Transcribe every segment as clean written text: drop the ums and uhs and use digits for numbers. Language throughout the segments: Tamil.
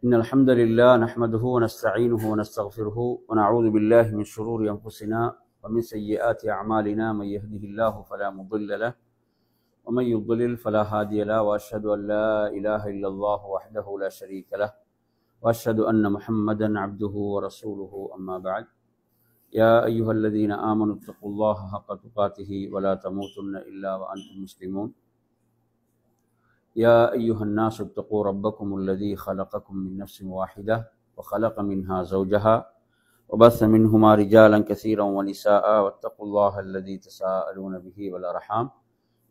إن الحمد لله نحمده ونستعينه ونستغفره ونعوذ بالله من شرور أنفسنا ومن سيئات أعمالنا من يهده الله فلا مضل له ومن يضلل فلا هادي له وأشهد أن لا إله إلا الله وحده لا شريك له وأشهد أن محمدا عبده ورسوله أما بعد يا أيها الذين آمنوا اتقوا الله حق تقاته ولا تموتن إلا وأنتم مسلمون يا أيها الناس اتقوا ربكم الذي خلقكم من نفس واحدة وخلق منها زوجها وبث منهما رجالا كثيرا ونساء واتقوا الله الذي تساءلون به والأرحام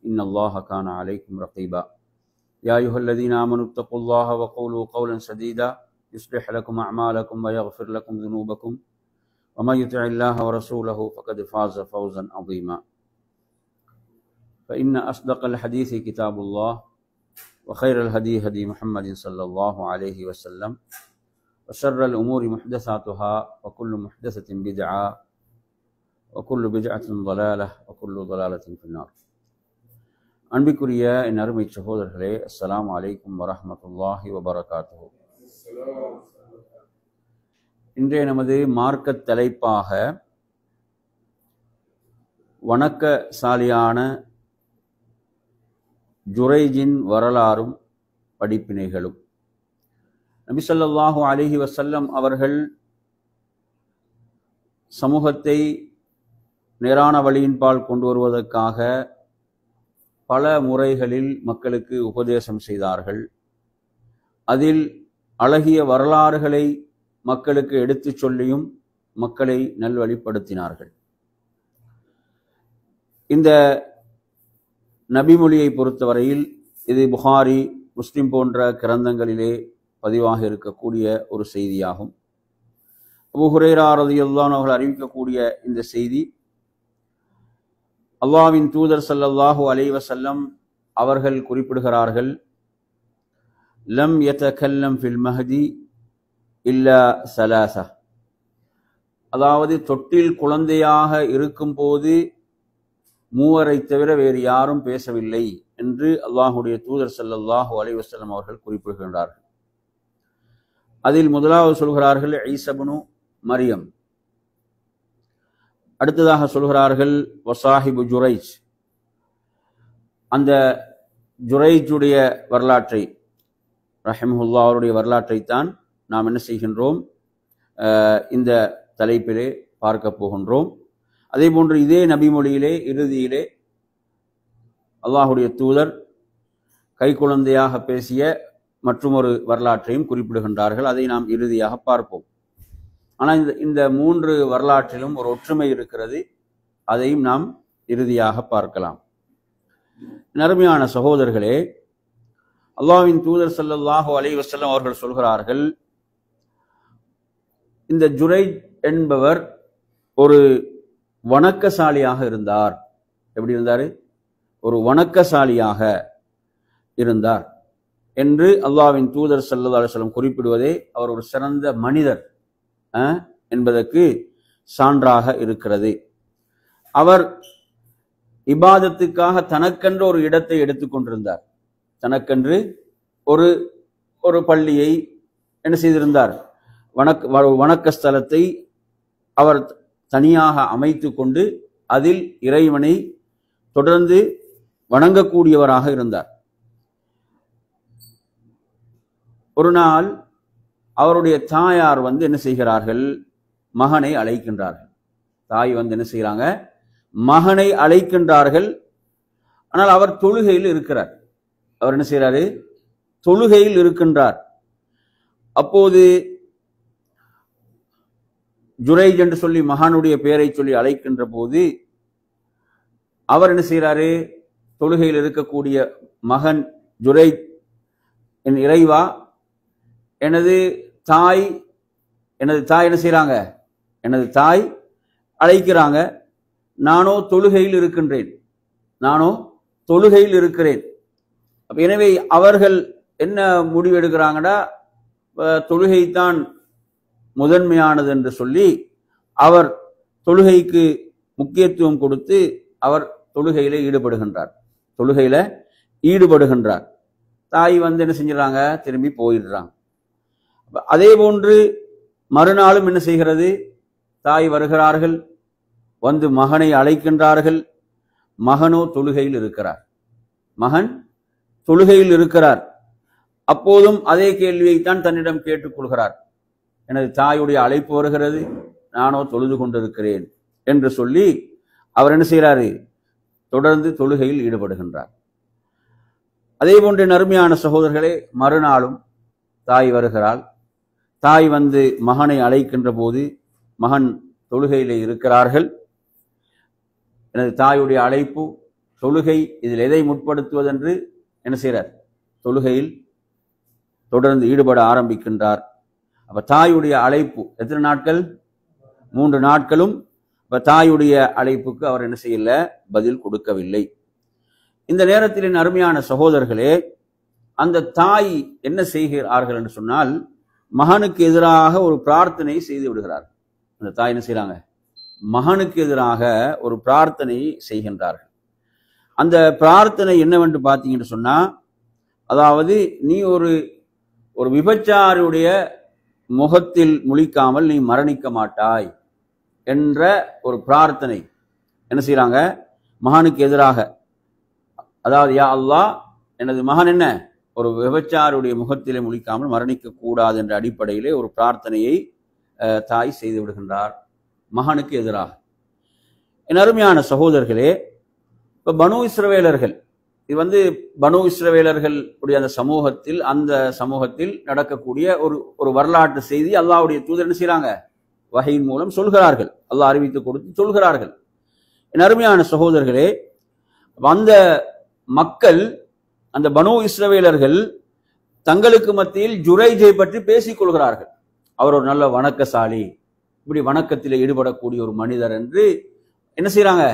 إن الله كان عليكم رقيبا يا أيها الذين آمنوا اتقوا الله وقولوا قولا سديدا يصلح لكم أعمالكم ويغفر لكم ذنوبكم ومن يطع الله ورسوله فقد فاز فوزا عظيما فإن أصدق الحديث كتاب الله وخير الهدي هدي محمد صلى الله عليه وسلم وشر الأمور محدثاتها وكل محدثة بدعة وكل بدعة ضلالة وكل ضلالة في النار. அன்பிற்குரிய என் அருமை சகோதரர்களே, அஸ்ஸலாமு அலைக்கும் வரஹ்மத்துல்லாஹி வபரகாத்துஹு. இன்றைய நமது மார்க்கத் தலைப்பாக வணக்கசாலியான ஜுரைஜின் வரலாறும் படிப்பினைகளும். நபி ஸல்லல்லாஹு அலைஹி வஸல்லம் அவர்கள் சமூகத்தை நேரான வழியின்பால் கொண்டு வருவதற்காக பல முறைகளில் மக்களுக்கு உபதேசம் செய்தார்கள். அதில் அழகிய வரலாறுகளை மக்களுக்கு எடுத்துச் சொல்லியும் மக்களை நல்வழிப்படுத்தினார்கள். இந்த நபிமொழியை பொறுத்தவரையில் இது புகாரி, முஸ்லிம் போன்ற கிரந்தங்களிலே பதிவாக இருக்கக்கூடிய ஒரு செய்தியாகும். அபூ ஹுரைரா ரலியல்லாஹு அன்ஹு அவர்கள் அறிவிக்கக்கூடிய இந்த செய்தி, அல்லாஹ்வின் தூதர் ஸல்லல்லாஹு அலைஹி வஸல்லம் அவர்கள் குறிப்பிடுகிறார்கள், லம் யதகல்லம் ஃபில் மஹ்தி இல்லா ஸலாஸா, அதாவது தொட்டில் குழந்தையாக இருக்கும்போது மூவரை தவிர வேறு யாரும் பேசவில்லை என்று அல்லாஹுடைய தூதர் ஸல்லல்லாஹு அலைஹி வஸல்லம் அவர்கள் குறிப்பிடுகின்றார்கள். அதில் முதலாவது சொல்கிறார்கள் ஈஸா இப்னு மரியம். அடுத்ததாக சொல்கிறார்கள் வசாஹிபு ஜுரைஜ். அந்த ஜுரைஜுடைய வரலாற்றை, ரஹிமஹுல்லாஹ் அவருடைய வரலாற்றைத்தான் நாம் என்ன செய்கின்றோம், இந்த தலைப்பிலே பார்க்க போகின்றோம். அதே போன்று இதே நபிமொழியிலே இறுதியிலே அல்லாஹுடைய தூதர் கைக்குழந்தையாக பேசிய மற்றொரு வரலாற்றையும் குறிப்பிடுகின்றார்கள். அதை நாம் இறுதியாக பார்ப்போம். ஆனால் இந்த மூன்று வரலாற்றிலும் ஒரு ஒற்றுமை இருக்கிறது, அதையும் நாம் இறுதியாக பார்க்கலாம். அருமையான சகோதரர்களே, அல்லாஹ்வின் தூதர் ஸல்லல்லாஹு அலைஹி வஸல்லம் அவர்கள் சொல்கிறார்கள், இந்த ஜுரைஜ் என்பவர் ஒரு வணக்கசாலியாக இருந்தார். எப்படி இருந்தார்? ஒரு வணக்கசாலியாக இருந்தார் என்று அல்லாஹ்வின் தூதர் ஸல்லல்லாஹு அலைஹி வஸல்லம் குறிப்பிடுவதே அவர் ஒரு சிறந்த மனிதர் என்பதற்கு சான்றாக இருக்கிறது. அவர் இபாதத்துக்காக தனக்கென்று ஒரு இடத்தை எடுத்துக்கொண்டிருந்தார். தனக்கென்று ஒரு பள்ளியை என்ன செய்திருந்தார், வணக்க ஸ்தலத்தை அவர் தனியாக அமைத்து கொண்டு அதில் இறைவனை தொடர்ந்து வணங்கக்கூடியவராக இருந்தார். ஒரு நாள் அவருடைய தாயார் என்ன செய்கிறார்கள், மகனை அழைக்கின்றார்கள். தாய் என்ன செய்கிறாங்க, மகனை அழைக்கின்றார்கள். ஆனால் அவர் தொழுகையில் இருக்கிறார். அவர் என்ன செய்கிறாரு, தொழுகையில் இருக்கின்றார். அப்போது ஜுரைஜ் என்று சொல்லி மகானுடைய பெயரை சொல்லி அழைக்கின்ற போது அவர் என்ன செய்கிறாரு, தொழுகையில் இருக்கக்கூடிய மகன் ஜுரைஜ், என் இறைவா, எனது தாய் என்ன செய்றாங்க, எனது தாய் அழைக்கிறாங்க, நானோ தொழுகையில் இருக்கிறேன். எனவே அவர்கள் என்ன முடிவு எடுக்கிறாங்கன்னா, தொழுகைத்தான் முதன்மையானது என்று சொல்லி அவர் தொழுகைக்கு முக்கியத்துவம் கொடுத்து அவர் தொழுகையில ஈடுபடுகின்றார். தாய் என்ன செஞ்சிடறாங்க, திரும்பி போயிடுறாங்க. அதே போன்று மறுநாளும் என்ன செய்கிறது? தாய் வருகிறார்கள், வந்து மகனை அழைக்கின்றார்கள். மகனோ தொழுகையில் இருக்கிறார். மகன் தொழுகையில் இருக்கிறார். அப்போதும் அதே கேள்வியைத்தான் தன்னிடம் கேட்டுக்கொள்கிறார். எனது தாயுடைய அழைப்பு வருகிறது, நானோ தொழுது கொண்டிருக்கிறேன் என்று சொல்லி அவர் என்ன செய்கிறாரு? தொடர்ந்து தொழுகையில் ஈடுபடுகின்றார். அதே போன்ற நறுமையான சகோதரர்களே, மறுநாளும் தாய் வருகிறாள். தாய் வந்து மகனை அழைக்கின்ற போது மகன் தொழுகையிலே இருக்கிறார்கள். எனது தாயுடைய அழைப்பு, தொழுகை, இதில் எதை முற்படுத்துவதென்று என்ன செய்கிறார்? தொழுகையில் தொடர்ந்து ஈடுபட ஆரம்பிக்கின்றார். அப்ப தாயுடைய அழைப்பு எத்தனை நாட்கள்? 3 நாட்களும் தாயுடைய அழைப்புக்கு அவர் என்ன செய்யல? பதில் கொடுக்கவில்லை. இந்த நேரத்தில் அருமையான சகோதரர்களே, அந்த தாய் என்ன செய்கிறார்கள் என்று சொன்னால், மகனுக்கு எதிராக ஒரு பிரார்த்தனை செய்து விடுகிறார். அந்த தாய் என்ன செய்யறாங்க? மகனுக்கு எதிராக ஒரு பிரார்த்தனை செய்கின்றார்கள். அந்த பிரார்த்தனை என்னவென்று பார்த்தீங்கன்னு சொன்னா, அதாவது நீ ஒரு விபச்சாரியுடைய முகத்தில் முழிக்காமல் நீ மரணிக்க மாட்டாய் என்ற ஒரு பிரார்த்தனை என்ன செய்யறாங்க? மகனுக்கு எதிராக. அதாவது யா அல்லாஹ், எனது மகன் என்ன ஒரு விபச்சாருடைய முகத்திலே முழிக்காமல் மரணிக்க கூடாது என்ற அடிப்படையிலே ஒரு பிரார்த்தனையை தாய் செய்து விடுகின்றார் மகனுக்கு எதிராக. என் அருமையான சகோதரர்களே, இப்ப பனு இஸ்ரவேலர்கள், இது பனு இஸ்ரவேலர்கள் உடைய அந்த சமூகத்தில் நடக்கக்கூடிய ஒரு வரலாற்று செய்தி அல்லாஹ்வுடைய தூதர் என்ன செய்யறாங்க? வஹீயின் மூலம் சொல்கிறார்கள், அல்லாஹ் அறிவித்து கொடுத்து சொல்கிறார்கள். என் அருமையான சகோதரர்களே, அந்த மக்கள், அந்த பனு இஸ்ரவேலர்கள் தங்களுக்கு மத்தியில் ஜுரைஜை பற்றி பேசிக் கொள்கிறார்கள். அவர் ஒரு நல்ல வணக்கசாலி, இப்படி வணக்கத்தில் ஈடுபடக்கூடிய ஒரு மனிதர் என்று என்ன செய்யறாங்க?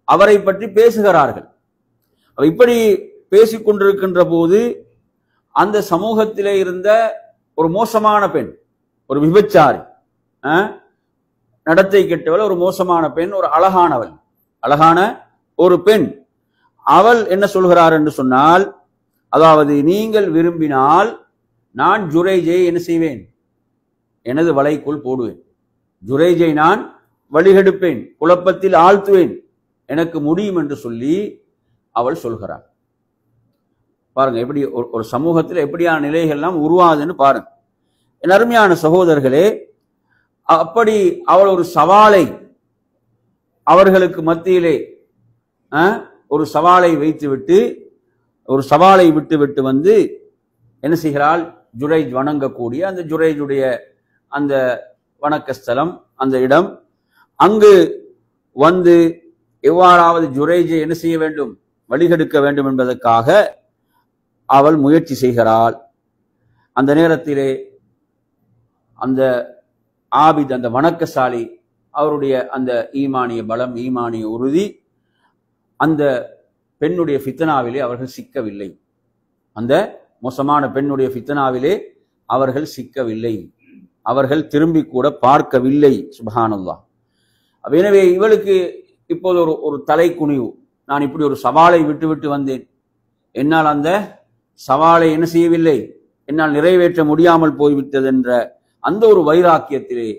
அவரை பற்றி பேசுகிறார்கள். இப்படி பேசிக்கொண்டிருக்கின்ற போது அந்த சமூகத்திலே இருந்த ஒரு மோசமான பெண், ஒரு விபச்சாரி, நடத்தை கெட்டவள், ஒரு மோசமான பெண், ஒரு அழகான ஒரு பெண், அவள் என்ன சொல்கிறார் என்று சொன்னால், அதாவது நீங்கள் விரும்பினால் நான் ஜுரைஜை என்ன செய்வேன்? எனது வலைக்குள் போடுவேன். ஜுரைஜை நான் வழிகெடுப்பேன், குழப்பத்தில் ஆழ்த்துவேன், எனக்கு முடியும் என்று சொல்லி அவள் சொல்கிறாள். பாருங்க எப்படி ஒரு சமூகத்தில் எப்படியான நிலைகள்லாம் உருவாதுன்னு பாருங்க. என் அருமையான சகோதரர்களே, அப்படி அவள் ஒரு சவாலை அவர்களுக்கு மத்தியிலே ஒரு சவாலை விட்டு வந்து என்ன செய்கிறாள்? ஜுரைஜ் வணங்கக்கூடிய அந்த ஜுரைஜுடைய அந்த வணக்கஸ்தலம், அந்த இடம், அங்கு வந்து எவ்வாறாவது ஜுரைஜை என்ன செய்ய வேண்டும்? வழிகெடுக்க வேண்டும் என்பதற்காக அவள் முயற்சி செய்கிறாள். அந்த நேரத்திலே அந்த ஆபித், அந்த வணக்கசாலி, அவருடைய அந்த ஈமானிய பலம், ஈமானிய உறுதி, அந்த பெண்ணுடைய ஃபித்னாவிலே அவர்கள் சிக்கவில்லை. அந்த மோசமான பெண்ணுடைய ஃபித்னாவிலே அவர்கள் சிக்கவில்லை. அவர்கள் திரும்பி கூட பார்க்கவில்லை. சுப்ஹானல்லாஹ். எனவே இவளுக்கு இப்போது ஒரு தலை குனிவு. நான் இப்படி ஒரு சவாலை விட்டு வந்தேன், என்னால் அந்த சவாலை என்ன செய்யவில்லை, என்னால் நிறைவேற்ற முடியாமல் போய்விட்டது என்ற அந்த ஒரு வைராக்கியத்திலே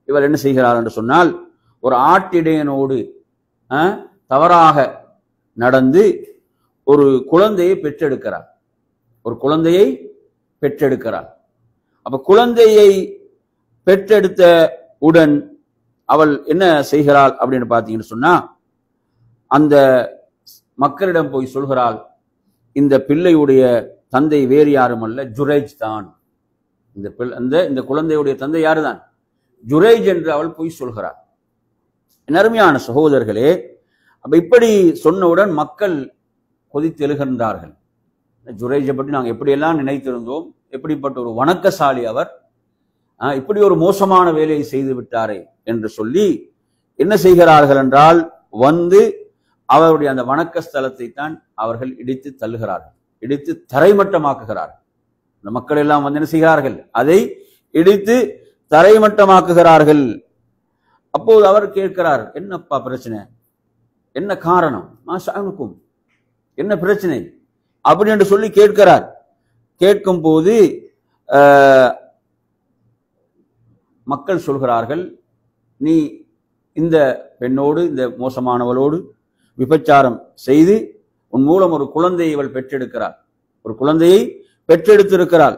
இவர் என்ன செய்கிறார் என்று சொன்னால், ஒரு ஆட்டிடையனோடு தவறாக நடந்து ஒரு குழந்தையை பெற்றெடுக்கிறார். அப்ப குழந்தையை பெற்றெடுத்த உடன் அவள் என்ன செய்கிறாள் அப்படின்னு பார்த்தீங்கன்னு சொன்னா, அந்த மக்களிடம் போய் சொல்கிறாள், இந்த பிள்ளையுடைய தந்தை வேறு யாரும் அல்ல, ஜுரைஜ் தான். இந்த குழந்தையுடைய தந்தை யாருதான்? ஜுரைஜ் என்று அவள் போய் சொல்கிறாள். அருமையான சகோதரர்களே, அப்ப இப்படி சொன்னவுடன் மக்கள் கொதித்து எழுகின்றார்கள். ஜுரைஜை பற்றி நாங்கள் எப்படியெல்லாம் நினைத்திருந்தோம், எப்படிப்பட்ட ஒரு வணக்கசாலி அவர், இப்படி ஒரு மோசமான வேலையை செய்து விட்டாரே என்று சொல்லி என்ன செய்கிறார்கள் என்றால், வந்து அவருடைய அந்த வணக்க ஸ்தலத்தை தான் அவர்கள் இடித்து தள்ளுகிறார்கள், இடித்து தரைமட்டமாக்குகிறார்கள். இந்த மக்கள் எல்லாம் வந்து என்ன செய்கிறார்கள்? அதை இடித்து தரைமட்டமாக்குகிறார்கள். அப்போது அவர் கேட்கிறார், என்னப்பா பிரச்சனை, என்ன காரணம், மாஷானுக்கும் என்ன பிரச்சனை அப்படி என்று சொல்லி கேட்கிறார். கேட்கும் போது மக்கள் சொல்கிறார்கள், நீ இந்த பெண்ணோடு, இந்த மோசமானவளோடு விபச்சாரம் செய்து உன் மூலம் ஒரு குழந்தையை இவள் பெற்றெடுக்கிறாள், ஒரு குழந்தையை பெற்றெடுத்திருக்கிறாள்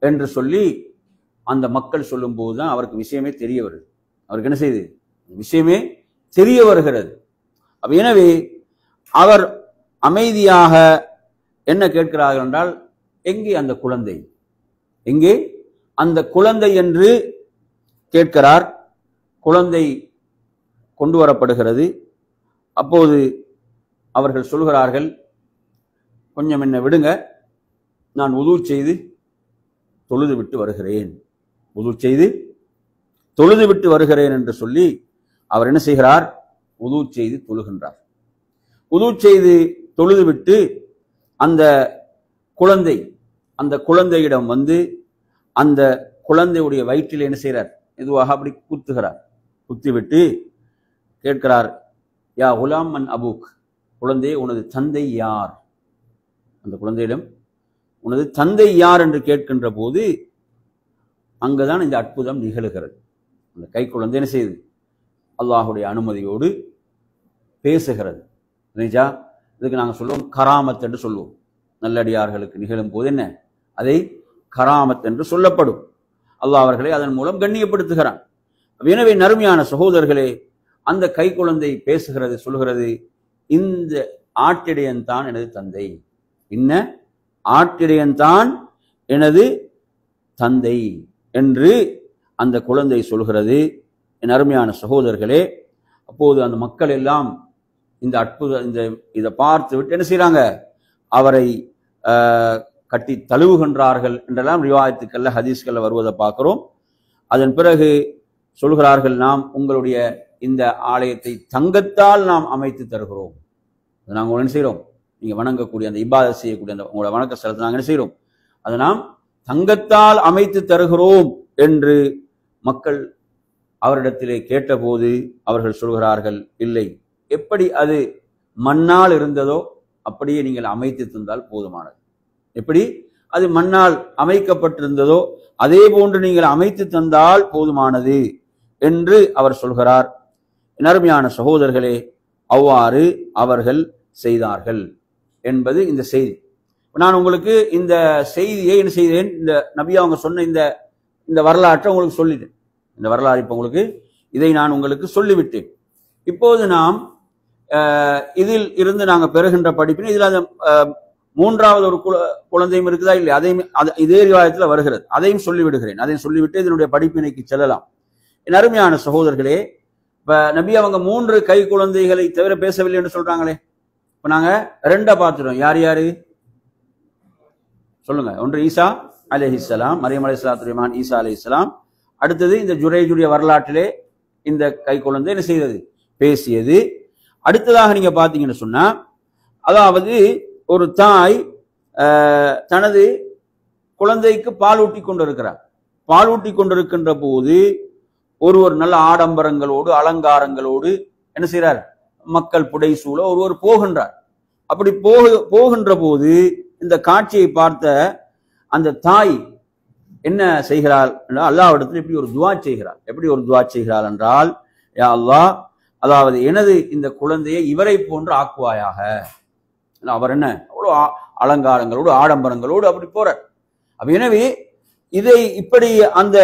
என்று சொல்லி அந்த மக்கள் சொல்லும் போதுதான் அவருக்கு விஷயமே தெரிய வருது. அவருக்கு என்ன செய்யுது? விஷயமே தெரிய வருகிறது. எனவே அவர் அமைதியாக என்ன கேட்கிறார்கள் என்றால், எங்கே அந்த குழந்தை, எங்கே அந்த குழந்தை என்று கேட்கிறார். குழந்தை கொண்டு வரப்படுகிறது. அப்போது அவர்கள் சொல்கிறார்கள், கொஞ்சம் என்ன விடுங்க, நான் உது செய்து தொழுது விட்டு வருகிறேன், உது செய்து தொழுது விட்டு வருகிறேன் என்று சொல்லி அவர் என்ன செய்கிறார்? உது செய்து தொழுகின்றார். உது செய்து தொழுது விட்டு அந்த குழந்தை, அந்த குழந்தையிடம் வந்து அந்த குழந்தையுடைய வயிற்றில் என்ன செய்கிறார்? இதுவாக அப்படி குத்துகிறார். குத்திவிட்டு கேட்கிறார், யா குலாம் மன் அபூக், குழந்தையே உனது தந்தை யார்? அந்த குழந்தையிடம் உனது தந்தை யார் என்று கேட்கின்ற போது அங்குதான் இந்த அற்புதம் நிகழுகிறது. அந்த கை குழந்தை என்ன செய்யுது? அல்லாஹுடைய அனுமதியோடு பேசுகிறது. இதுக்கு நாங்கள் சொல்லுவோம் கராமத் என்று சொல்லுவோம். நல்லடியார்களுக்கு நிகழும் போது என்ன, அதை கராமத் என்று சொல்லப்படும். அல்லாஹ் அவர்களை அதன் மூலம் கண்ணியப்படுத்துகிறான். எனவே நறுமையான சகோதரர்களே, அந்த கை குழந்தை பேசுகிறது, சொல்கிறது, இந்த ஆட்டிடையன் தான் எனது தந்தை, இன்ன ஆட்டிடையன் தான் எனது தந்தை என்று அந்த குழந்தை சொல்கிறது. என் அருமையான சகோதரர்களே, அப்போது அந்த மக்கள் எல்லாம் இந்த இதை பார்த்து விட்டு என்ன செய்யறாங்க? அவரை கட்டி தழுவுகின்றார்கள் என்றெல்லாம் ரிவாயத்துக்கள்ல ஹதீஸ்கள்ல வருவதை பார்க்கிறோம். அதன் பிறகு சொல்கிறார்கள், நாம் உங்களுடைய இந்த ஆலயத்தை தங்கத்தால் நாம் அமைத்து தருகிறோம். நாங்கள் என்ன செய்கிறோம்? நீங்க வணங்கக்கூடிய அந்த இபாதத் செய்யக்கூடிய அந்த உங்களோட வணக்க ஸ்தலத்தை நாங்கள் என்ன செய்கிறோம்? அதை நாம் தங்கத்தால் அமைத்து தருகிறோம் என்று மக்கள் அவரிடத்திலே கேட்டபோது அவர்கள் சொல்கிறார்கள், இல்லை, எப்படி அது மண்ணால் இருந்ததோ அப்படியே நீங்கள் அமைத்து தந்தால் போதுமானது. எப்படி அது மண்ணால் அமைக்கப்பட்டிருந்ததோ அதே போன்று நீங்கள் அமைத்து தந்தால் போதுமானது என்று அவர் சொல்கிறார். நறுமையான சகோதரர்களே, அவ்வாறு அவர்கள் செய்தார்கள் என்பது இந்த செய்தி. நான் உங்களுக்கு இந்த செய்தியை என்ன செய்தேன்? இந்த நபி அவங்க சொன்ன இந்த வரலாற்றை உங்களுக்கு சொல்லிட்டேன். இந்த வரலாறு இப்ப உங்களுக்கு இதை நான் உங்களுக்கு சொல்லிவிட்டேன். இப்போது நாம் இதில் இருந்து நாங்கள் பெறுகின்ற படிப்பினை, இதில் அந்த மூன்றாவது ஒரு குழந்தையும் இருக்குதா இல்லை, அதையும் இதே ரிவாயத்தில் வருகிறது, அதையும் சொல்லிவிடுகிறேன். அதையும் சொல்லிவிட்டு இதனுடைய படிப்பினைக்கு செல்லலாம். என் அருமையான சகோதரர்களே, இப்ப நபி அவங்க 3 கை குழந்தைகளை தவிர பேசவில்லை என்று சொல்றாங்களே. இப்ப நாங்க 2 பார்த்துட்டோம். யார் யாரு சொல்லுங்க? ஒன்று ஈசா அலைஹிஸ்ஸலாம், மரியம் அலைஹிஸ்ஸலாத்துடைய மகன் ஈசா அலைஹிஸ்ஸலாம். அடுத்தது இந்த ஜுரைஜுடைய வரலாற்றிலே இந்த கை குழந்தை என்ன செய்தது? பேசியது. அடுத்ததாக நீங்க பாத்தீங்கன்னு சொன்னா, அதாவது ஒரு தாய் தனது குழந்தைக்கு பாலூட்டி கொண்டிருக்கிறார். பாலூட்டி கொண்டிருக்கின்ற போது ஒருவர் நல்ல ஆடம்பரங்களோடு அலங்காரங்களோடு என்ன செய்கிறார்? மக்கள் புடைசூழ ஒருவர் போகின்றார். அப்படி போகின்ற போது இந்த காட்சியை பார்த்த அந்த தாய் என்ன செய்கிறாள்? அல்லாஹ்விடத்தில் இப்படி ஒரு துஆ செய்கிறார். எப்படி ஒரு துஆ செய்கிறாள் என்றால், யா அல்லாஹ், அதாவது எனது இந்த குழந்தையை இவரை போன்று ஆக்குவாயாக. அவர் என்ன அவ்வளோ அலங்காரங்களோடு ஆடம்பரங்களோடு அப்படி போறார். எனவே இதை இப்படி அந்த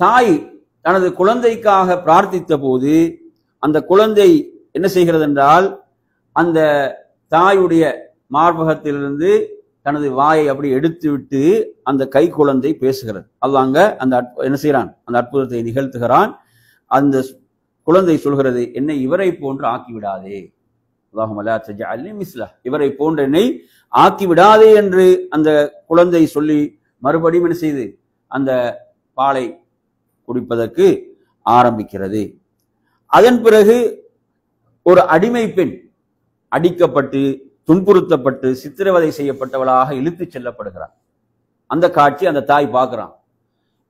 தாய் தனது குழந்தைக்காக பிரார்த்தித்த போது அந்த குழந்தை என்ன செய்கிறது என்றால், அந்த தாயுடைய மார்பகத்திலிருந்து தனது வாயை அப்படி எடுத்து விட்டு அந்த கை குழந்தை பேசுகிறது. அல்லாங்க அந்த என்ன செய்யறான்? அந்த அற்புதத்தை நிகழ்த்துகிறான். அந்த குழந்தை சொல்கிறது, என்னை இவரை போன்று ஆக்கிவிடாதே, அல்லாஹும்ம லா தஜஅல்னி மிஸ்லஹ், இவரை போன்று என்னை ஆக்கிவிடாதே என்று அந்த குழந்தை சொல்லி மறுபடியும் என்ன செய்து அந்த பாலை குடிப்பதற்கு ஆரம்பிக்கிறது. அதன் பிறகு ஒரு அடிமை பெண் அடிக்கப்பட்டு துன்புறுத்தப்பட்டு சித்திரவதை செய்யப்பட்டவளாக இழுத்துச் செல்லப்படுகிறார். அந்த காட்சி அந்த தாய் பார்க்கிறான்.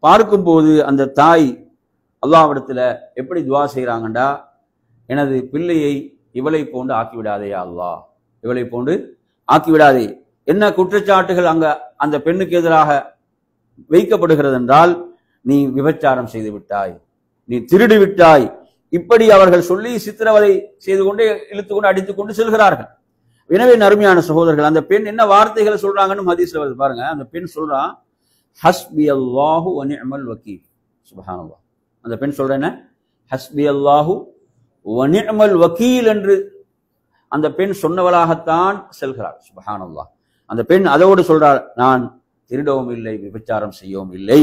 பார்க்கும்போது அந்த தாய் அல்லாஹ்விடத்துல எப்படி துஆ செய்யறாங்கண்டா, எனது பிள்ளையை இவளை போன்று ஆக்கிவிடாதே அல்லாஹ், இவளை போன்று ஆக்கிவிடாதே. என்ன குற்றச்சாட்டுகள் அங்க அந்த பெண்ணுக்கு எதிராக வைக்கப்படுகிறது என்றால், நீ விபச்சாரம் செய்து விட்டாய், நீ திருடி விட்டாய், இப்படி அவர்கள் சொல்லி சித்திரவதை செய்து கொண்டு இழுத்துக்கொண்டு அடித்துக் கொண்டு செல்கிறார்கள். எனவே அருமையான சகோதரர்கள், அந்த பெண் என்ன வார்த்தைகளை சொல்றாங்கன்னு ஹதீஸ்ல வருது பாருங்க. அந்த பெண் சொல்றான், ஹஸ்பி அல்லாஹு வ நிஅமல் வக்கீல். சுப்ஹானல்லாஹ். அந்த பெண் சொல்ற என்ன, ஹஸ்பி அல்லாஹு வ நிஅமல் வக்கீல் என்று அந்த பெண் சொன்னவளாகத்தான் செல்கிறாள். சுப்ஹானல்லாஹ். அந்த பெண் அதோடு சொல்றாள், நான் திருடவும் இல்லை, விபச்சாரம் செய்யவும் இல்லை.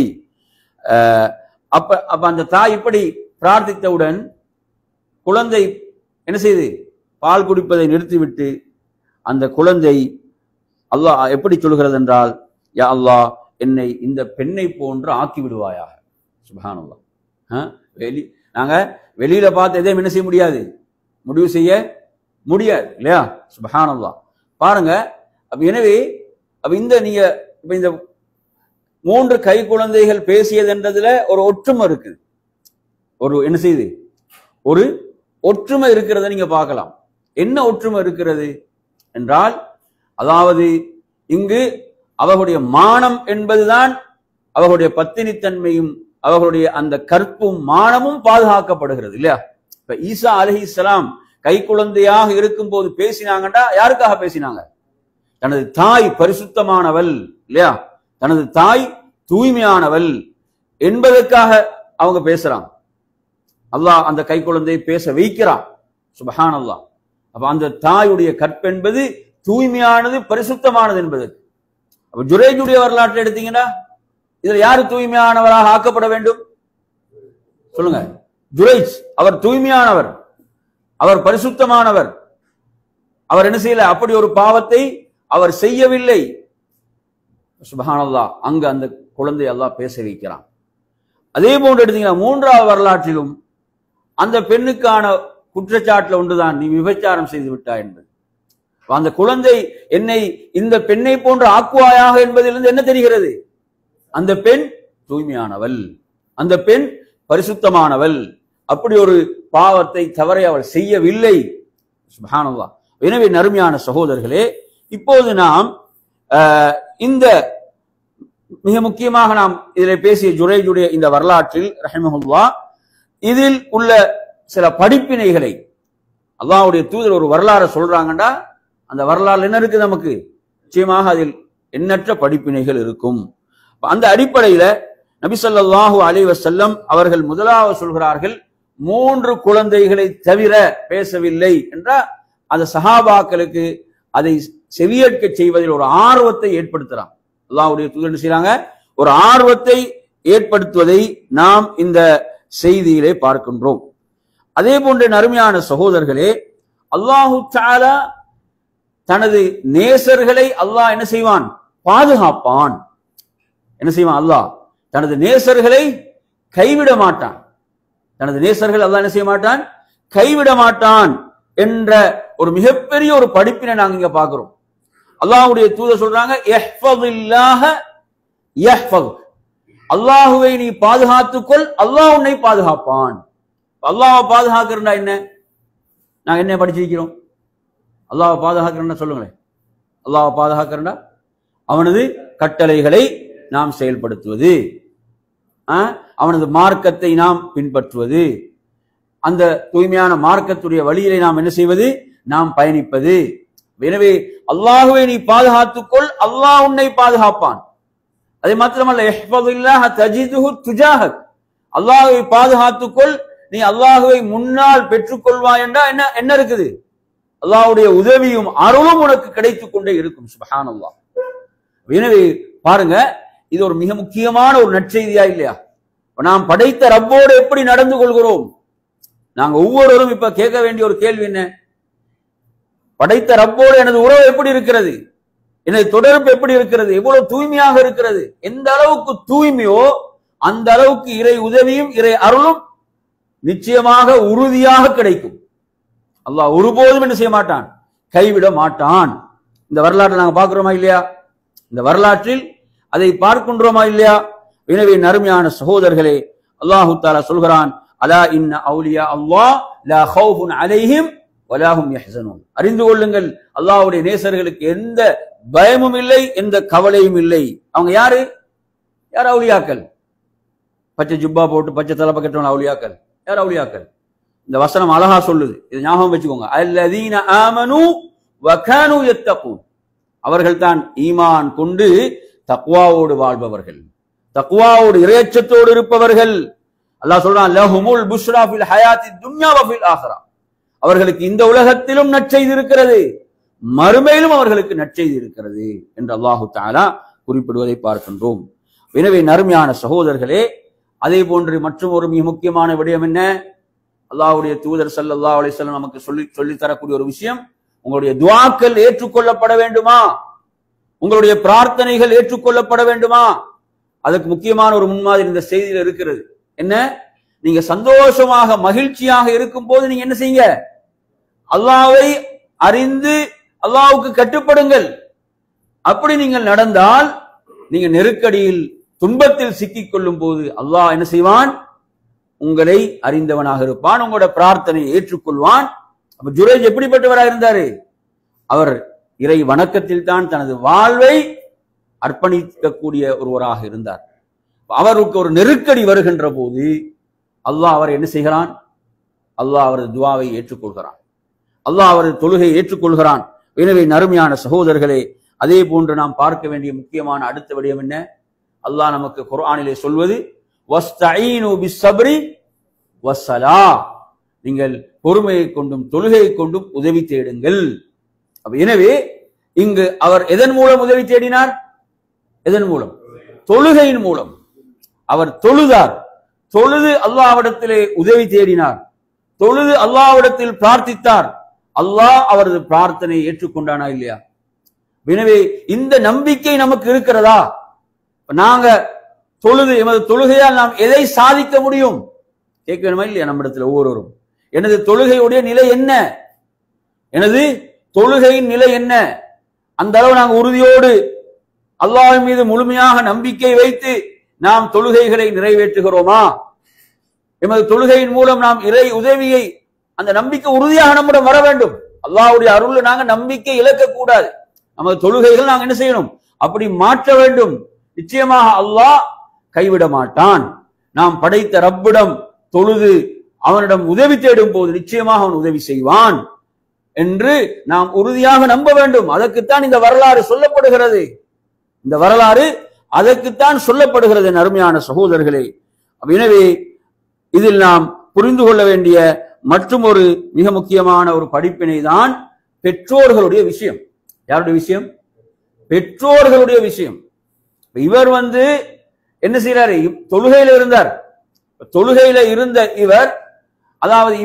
அப்ப அந்த தாய் இப்படி பிரார்த்தித்தவுடன் குழந்தை என்ன செய்து பால் குடிப்பதை நிறுத்திவிட்டு அந்த குழந்தை அல்லாஹ் எப்படி சொல்கிறது என்றால், யா அல்லாஹ், என்னை இந்த பெண்ணை போன்று ஆக்கி விடுவாயாக. சுப்ஹானல்லாஹ். நாங்க வெளியில பார்த்து எதையும் என்ன செய்ய முடியாது, முடிவு செய்ய முடியாது இல்லையா? சுப்ஹானல்லாஹ். பாருங்க. எனவே நீங்க இந்த 3 கை குழந்தைகள் பேசியது என்றதுல ஒரு ஒற்றுமை இருக்குது. ஒரு என்ன செய்யுது, ஒரு ஒற்றுமை இருக்கிறத நீங்க பார்க்கலாம். என்ன ஒற்றுமை இருக்கிறது என்றால், அதாவது இங்கு அவர்களுடைய மானம் என்பதுதான் அவர்களுடைய பத்தினித்தன்மையும் அவர்களுடைய அந்த கற்பும் மானமும் பாதுகாக்கப்படுகிறது இல்லையா? இப்ப ஈசா அலைஹிஸ்ஸலாம் கை குழந்தையாக இருக்கும் போது பேசினாங்கடா, யாருக்காக பேசினாங்க? தனது தாய் பரிசுத்தமானவள் இல்லையா, தனது தாய் தூய்மையானவள் என்பதற்காக அவங்க பேசுறாங்க. அல்லாஹ் அந்த கை குழந்தையை பேச வைக்கிறான். சுப்ஹானல்லாஹ். அப்ப அந்த தாயுடைய கற்பென்பது தூய்மையானது, பரிசுத்தமானது என்பது. அப்ப ஜுரைஜுடைய வரலாற்றை எடுத்தீங்கன்னா இதுல யாரு தூய்மையானவராக ஆக்கப்பட வேண்டும் சொல்லுங்க? ஜுரைஜ். அவர் தூய்மையானவர், அவர் பரிசுத்தமானவர். அவர் என்ன செய்யல, அப்படி ஒரு பாவத்தை அவர் செய்யவில்லை. சுப்ஹானல்லாஹ். அங்க அந்த குழந்தை அல்லாஹ் பேச வைக்கிறான். அதே போன்று எடுத்தீங்கன்னா 3வது வரலாற்றிலும் அந்த பெண்ணுக்கான குற்றச்சாட்டுல ஒன்றுதான், நீ விபச்சாரம் செய்து விட்டாய் என்பது. அந்த குழந்தை என்னை இந்த பெண்ணை போன்று ஆக்குவாயாக என்பதிலிருந்து என்ன தெரிகிறது? அந்த பெண் தூய்மையானவள், அந்த பெண் பரிசுத்தமானவள், அப்படி ஒரு பாவத்தை தவறை அவள் செய்யவில்லை. சுப்ஹானல்லாஹ். எனவே அருமையான சகோதரர்களே, இப்போது நாம் இந்த மிக முக்கியமாக நாம் இதில் பேசிய ஜுரைஜுடைய இந்த வரலாற்றில் ரஹிமஹுல்லாஹ் இதில் உள்ள சில படிப்பினைகளை அல்லாஹ்வுடைய தூதர் ஒரு வரலாறு சொல்றாங்கடா, அந்த வரலாறு என்ன இருக்கு நமக்கு? நிச்சயமாக அதில் எண்ணற்ற படிப்பினைகள் இருக்கும். அந்த அடிப்படையில நபி ஸல்லல்லாஹு அலைஹி வஸல்லம் அவர்கள் முதலாவது சொல்கிறார்கள், 3 குழந்தைகளை தவிர பேசவில்லை என்றால் அந்த சஹாபாக்களுக்கு அதை செவியேற்க செய்வதில் ஒரு ஆர்வத்தை ஏற்படுத்துறாங்க. அல்லாஹ்வுடைய தூதர் என்ன செய்றாங்க? ஒரு ஆர்வத்தை ஏற்படுத்துவதை நாம் இந்த செய்தியிலே பார்க்கின்றோம். அதே போன்ற அருமையான சகோதரர்களே, அல்லாஹு தஆலா தனது நேசர்களை அல்லாஹ் என்ன செய்வான்? பாதுகாப்பான். என்ன செய்வான்? அல்லாஹ் தனது நேசர்களை கைவிட மாட்டான். தனது நேசர்கள் அல்லாஹ் என்ன செய்ய மாட்டான்? கைவிட மாட்டான் என்ற ஒரு மிகப்பெரிய ஒரு படிப்பினை நாங்க இங்க பார்க்கிறோம். அல்லாஹ்வுடைய தூதர் சொல்றாங்க, யஹ்ஃபஸில்லாஹ யஹ்ஃபஸ். அல்லாஹ்வை நீ பாதுகாத்துக்கொள், அல்லாஹ் உன்னை பாதுகாப்பான். அல்லாஹ்வை பாதுகாக்கிறா என்ன? நாங்க என்ன படிச்சிருக்கிறோம்? அல்லாஹ்வை பாதுகாக்கிறா சொல்லுங்களேன். அல்லாஹ்வை பாதுகாக்கிறா அவனது கட்டளைகளை நாம் செயல்படுத்துவது, அவனது மார்க்கத்தை நாம் பின்பற்றுவது, அந்த தூய்மையான மார்க்கத்துடைய வழியிலே நாம் என்ன செய்வது? நாம் பயணிப்பது. எனவே அல்லாஹ்வை நீ பாதுகாத்துக்கொள், அல்லாஹ் உன்னை பாதுகாப்பான். அதே மாத்திரமல்ல, இஹ்ஃபஸில்லாஹ தஜிதுஹு துஜாஹக். அல்லாஹ்வை பாதுகாத்துக்கொள், நீ அல்லாஹ்வை முன்னால் பெற்றுக்கொள்வாய் என்றா என்ன இருக்குது? அல்லாஹ்வுடைய உதவியும் அருளும் உனக்கு கிடைத்துக் கொண்டே இருக்கும். சுப்ஹானல்லாஹ். எனவே பாருங்க, இது ஒரு மிக முக்கியமான ஒரு நற்செய்தியா இல்லையா? நாம் படைத்த ரப்போடு எப்படி நடந்து கொள்கிறோம்? நாங்க ஒவ்வொருவரும் இப்ப கேட்க வேண்டிய ஒரு கேள்வி என்ன? படைத்த ரப்போடு எனது உறவு எப்படி இருக்கிறது? எனது தொடர்பு எப்படி இருக்கிறது? எவ்வளவு தூய்மையாக இருக்கிறது? எந்த அளவுக்கு தூய்மையோ அந்த அளவுக்கு இறை உதவியும் இறை அருளும் நிச்சயமாக உறுதியாக கிடைக்கும். அல்லாஹ் ஒருபோதும் என்ன செய்ய மாட்டான்? கைவிட மாட்டான். இந்த வரலாற்றை நாங்க பார்க்கிறோமா இல்லையா? இந்த வரலாற்றில் அதை பார்க்கின்றோமா இல்லையா? எனவே அருமையான சகோதரர்களே, அல்லாஹு தஆலா சொல்கிறான், அலா இன்ன அவுலியா அல்லாஹ் லா ஹவுஃபுன் அலைஹிம் வலா ஹும் யஹ்ஸனூன். அறிந்து கொள்ளுங்கள், அல்லாஹ்வுடைய நேசர்களுக்கு எந்த பயமும் இல்லை, எந்த கவலையும் இல்லை. அவங்க யாரு? யார்? அவுலியாக்கள். பச்சை ஜுப்பா போட்டு பச்சை தலப்பை கட்டுவாங்க அவுலியாக்கள். யார் அவுலியாக்கள்? இந்த வசனம் அழகா சொல்லுது, இது ஞாபகம் வச்சுக்கோங்க. அல்லதீன ஆமனு வ கானூ யத்தகூன், அவர்கள் தான் ஈமான் கொண்டு தக்வாவோடு வாழ்பவர்கள், தக்வாவோடு இறையச்சத்தோடு இருப்பவர்கள். அல்லாஹ் சொல்றான் லஹுமுல் புஷ்ரா ஃபில் ஹயாத்தித் துன்யா வ ஃபில் ஆখিরা, அவர்களுக்கு இந்த உலகத்திலும் நற்செய்தி இருக்கிறது, மறுமையிலும் அவர்களுக்கு நற்செய்தி இருக்கிறது என்று அல்லாஹு தஆலா குறிப்பிடுவதை பார்க்கின்றோம். எனவே நறுமையான சகோதரர்களே, அதே போன்று மற்றும் ஒரு மிக முக்கியமான விடயம் என்ன? அல்லாஹ்வுடைய தூதர் ஸல்லல்லாஹு அலைஹி வஸல்லம் நமக்கு சொல்லி தரக்கூடிய ஒரு விஷயம், உங்களுடைய துஆக்கள் ஏற்றுக்கொள்ளப்பட வேண்டுமா, உங்களுடைய பிரார்த்தனைகள் ஏற்றுக்கொள்ளப்பட வேண்டுமா? அதுக்கு முக்கியமான ஒரு முன்மாதிரி இந்த செய்தியில் இருக்கிறது. என்ன? நீங்க சந்தோஷமாக மகிழ்ச்சியாக இருக்கும் போது நீங்க என்ன செய்யுங்க? அல்லாஹ்வை அறிந்து அல்லாஹ்வுக்கு கட்டுப்படுங்கள். அப்படி நீங்கள் நடந்தால், நீங்க நெருக்கடியில் துன்பத்தில் சிக்கிக் கொள்ளும் போது அல்லாஹ் என்ன செய்வான்? உங்களை அறிந்தவனாக இருப்பான், உங்களோட பிரார்த்தனையை ஏற்றுக்கொள்வான். அப்ப ஜுரைஜ் எப்படிப்பட்டவராக இருந்தாரு? அவர் இறை வணக்கத்தில் தான் தனது வாழ்வை அர்ப்பணிக்கக்கூடிய ஒருவராக இருந்தார். அவருக்கு ஒரு நெருக்கடி வருகின்ற போது அல்லாஹ் அவர் என்ன செய்கிறான்? அல்லாஹ் அவரது துஆவை ஏற்றுக்கொள்கிறான், அல்லாஹ் அவரது தொழுகையை ஏற்றுக்கொள்கிறான். எனவே நறுமையான சகோதரர்களே, அதே போன்று நாம் பார்க்க வேண்டிய முக்கியமான அடுத்த விடயம் என்ன? அல்லாஹ் நமக்கு குர்ஆனிலே சொல்வது வஸ்தஈனு பிஸ்ஸப்ரி வஸ்ஸலாஹ், நீங்கள் பொறுமையை கொண்டும் தொழுகையை கொண்டும் உதவி தேடுங்கள். எனவே இங்கு அவர் எதன் மூலம் உதவி தேடினார்? எதன் மூலம்? தொழுகையின் மூலம். அவர் தொழுதார், தொழுது அல்லாஹ்விடத்திலே உதவி தேடினார், தொழுது அல்லாஹ்விடத்தில் பிரார்த்தித்தார். அல்லாஹ் அவரது பிரார்த்தனையை ஏற்றுக்கொண்டானா இல்லையா? எனவே இந்த நம்பிக்கை நமக்கு இருக்கிறதா? நாங்க தொழுது எமது தொழுகையால் நாம் எதை சாதிக்க முடியும் கேட்க வேணுமா இல்லையா? நம்மிடத்தில் ஒவ்வொருவரும் எனது தொழுகையுடைய நிலை என்ன, எனது தொழுகையின் நிலை என்ன? அந்த அளவு நாங்கள் உறுதியோடு அல்லாஹ்வின் மீது முழுமையாக நம்பிக்கை வைத்து நாம் தொழுகைகளை நிறைவேற்றுகிறோமா? எமது தொழுகையின் மூலம் நாம் இறை உதவியை, அந்த நம்பிக்கை உறுதியாக நம்மிடம் வர வேண்டும். அல்லாஹ்வுடைய அருள்ல நாங்க நம்பிக்கை இழக்க கூடாது. நமது தொழுகைகள் நாங்கள் என்ன செய்யணும்? அப்படி மாற்ற வேண்டும். நிச்சயமாக அல்லாஹ் கைவிட மாட்டான். நாம் படைத்த ரப்பிடம் தொழுது அவனிடம் உதவி தேடும் போது நிச்சயமாக அவன் உதவி செய்வான் என்று நாம் உறுதியாக நம்ப வேண்டும். அதற்குத்தான் இந்த வரலாறு சொல்லப்படுகிறது. இந்த வரலாறு அதற்குத்தான் சொல்லப்படுகிறது அருமையான சகோதரர்களே. எனவே இதில் நாம் புரிந்து கொள்ள வேண்டிய மற்றும் ஒரு மிக முக்கியமான ஒரு படிப்பினை தான் பெற்றோர்களுடைய விஷயம். யாருடைய விஷயம்? பெற்றோர்களுடைய விஷயம். இவர் என்ன செய்யறாரு? தொழுகையில இருந்தார். தொழுகையில இருந்த இவர், அதாவது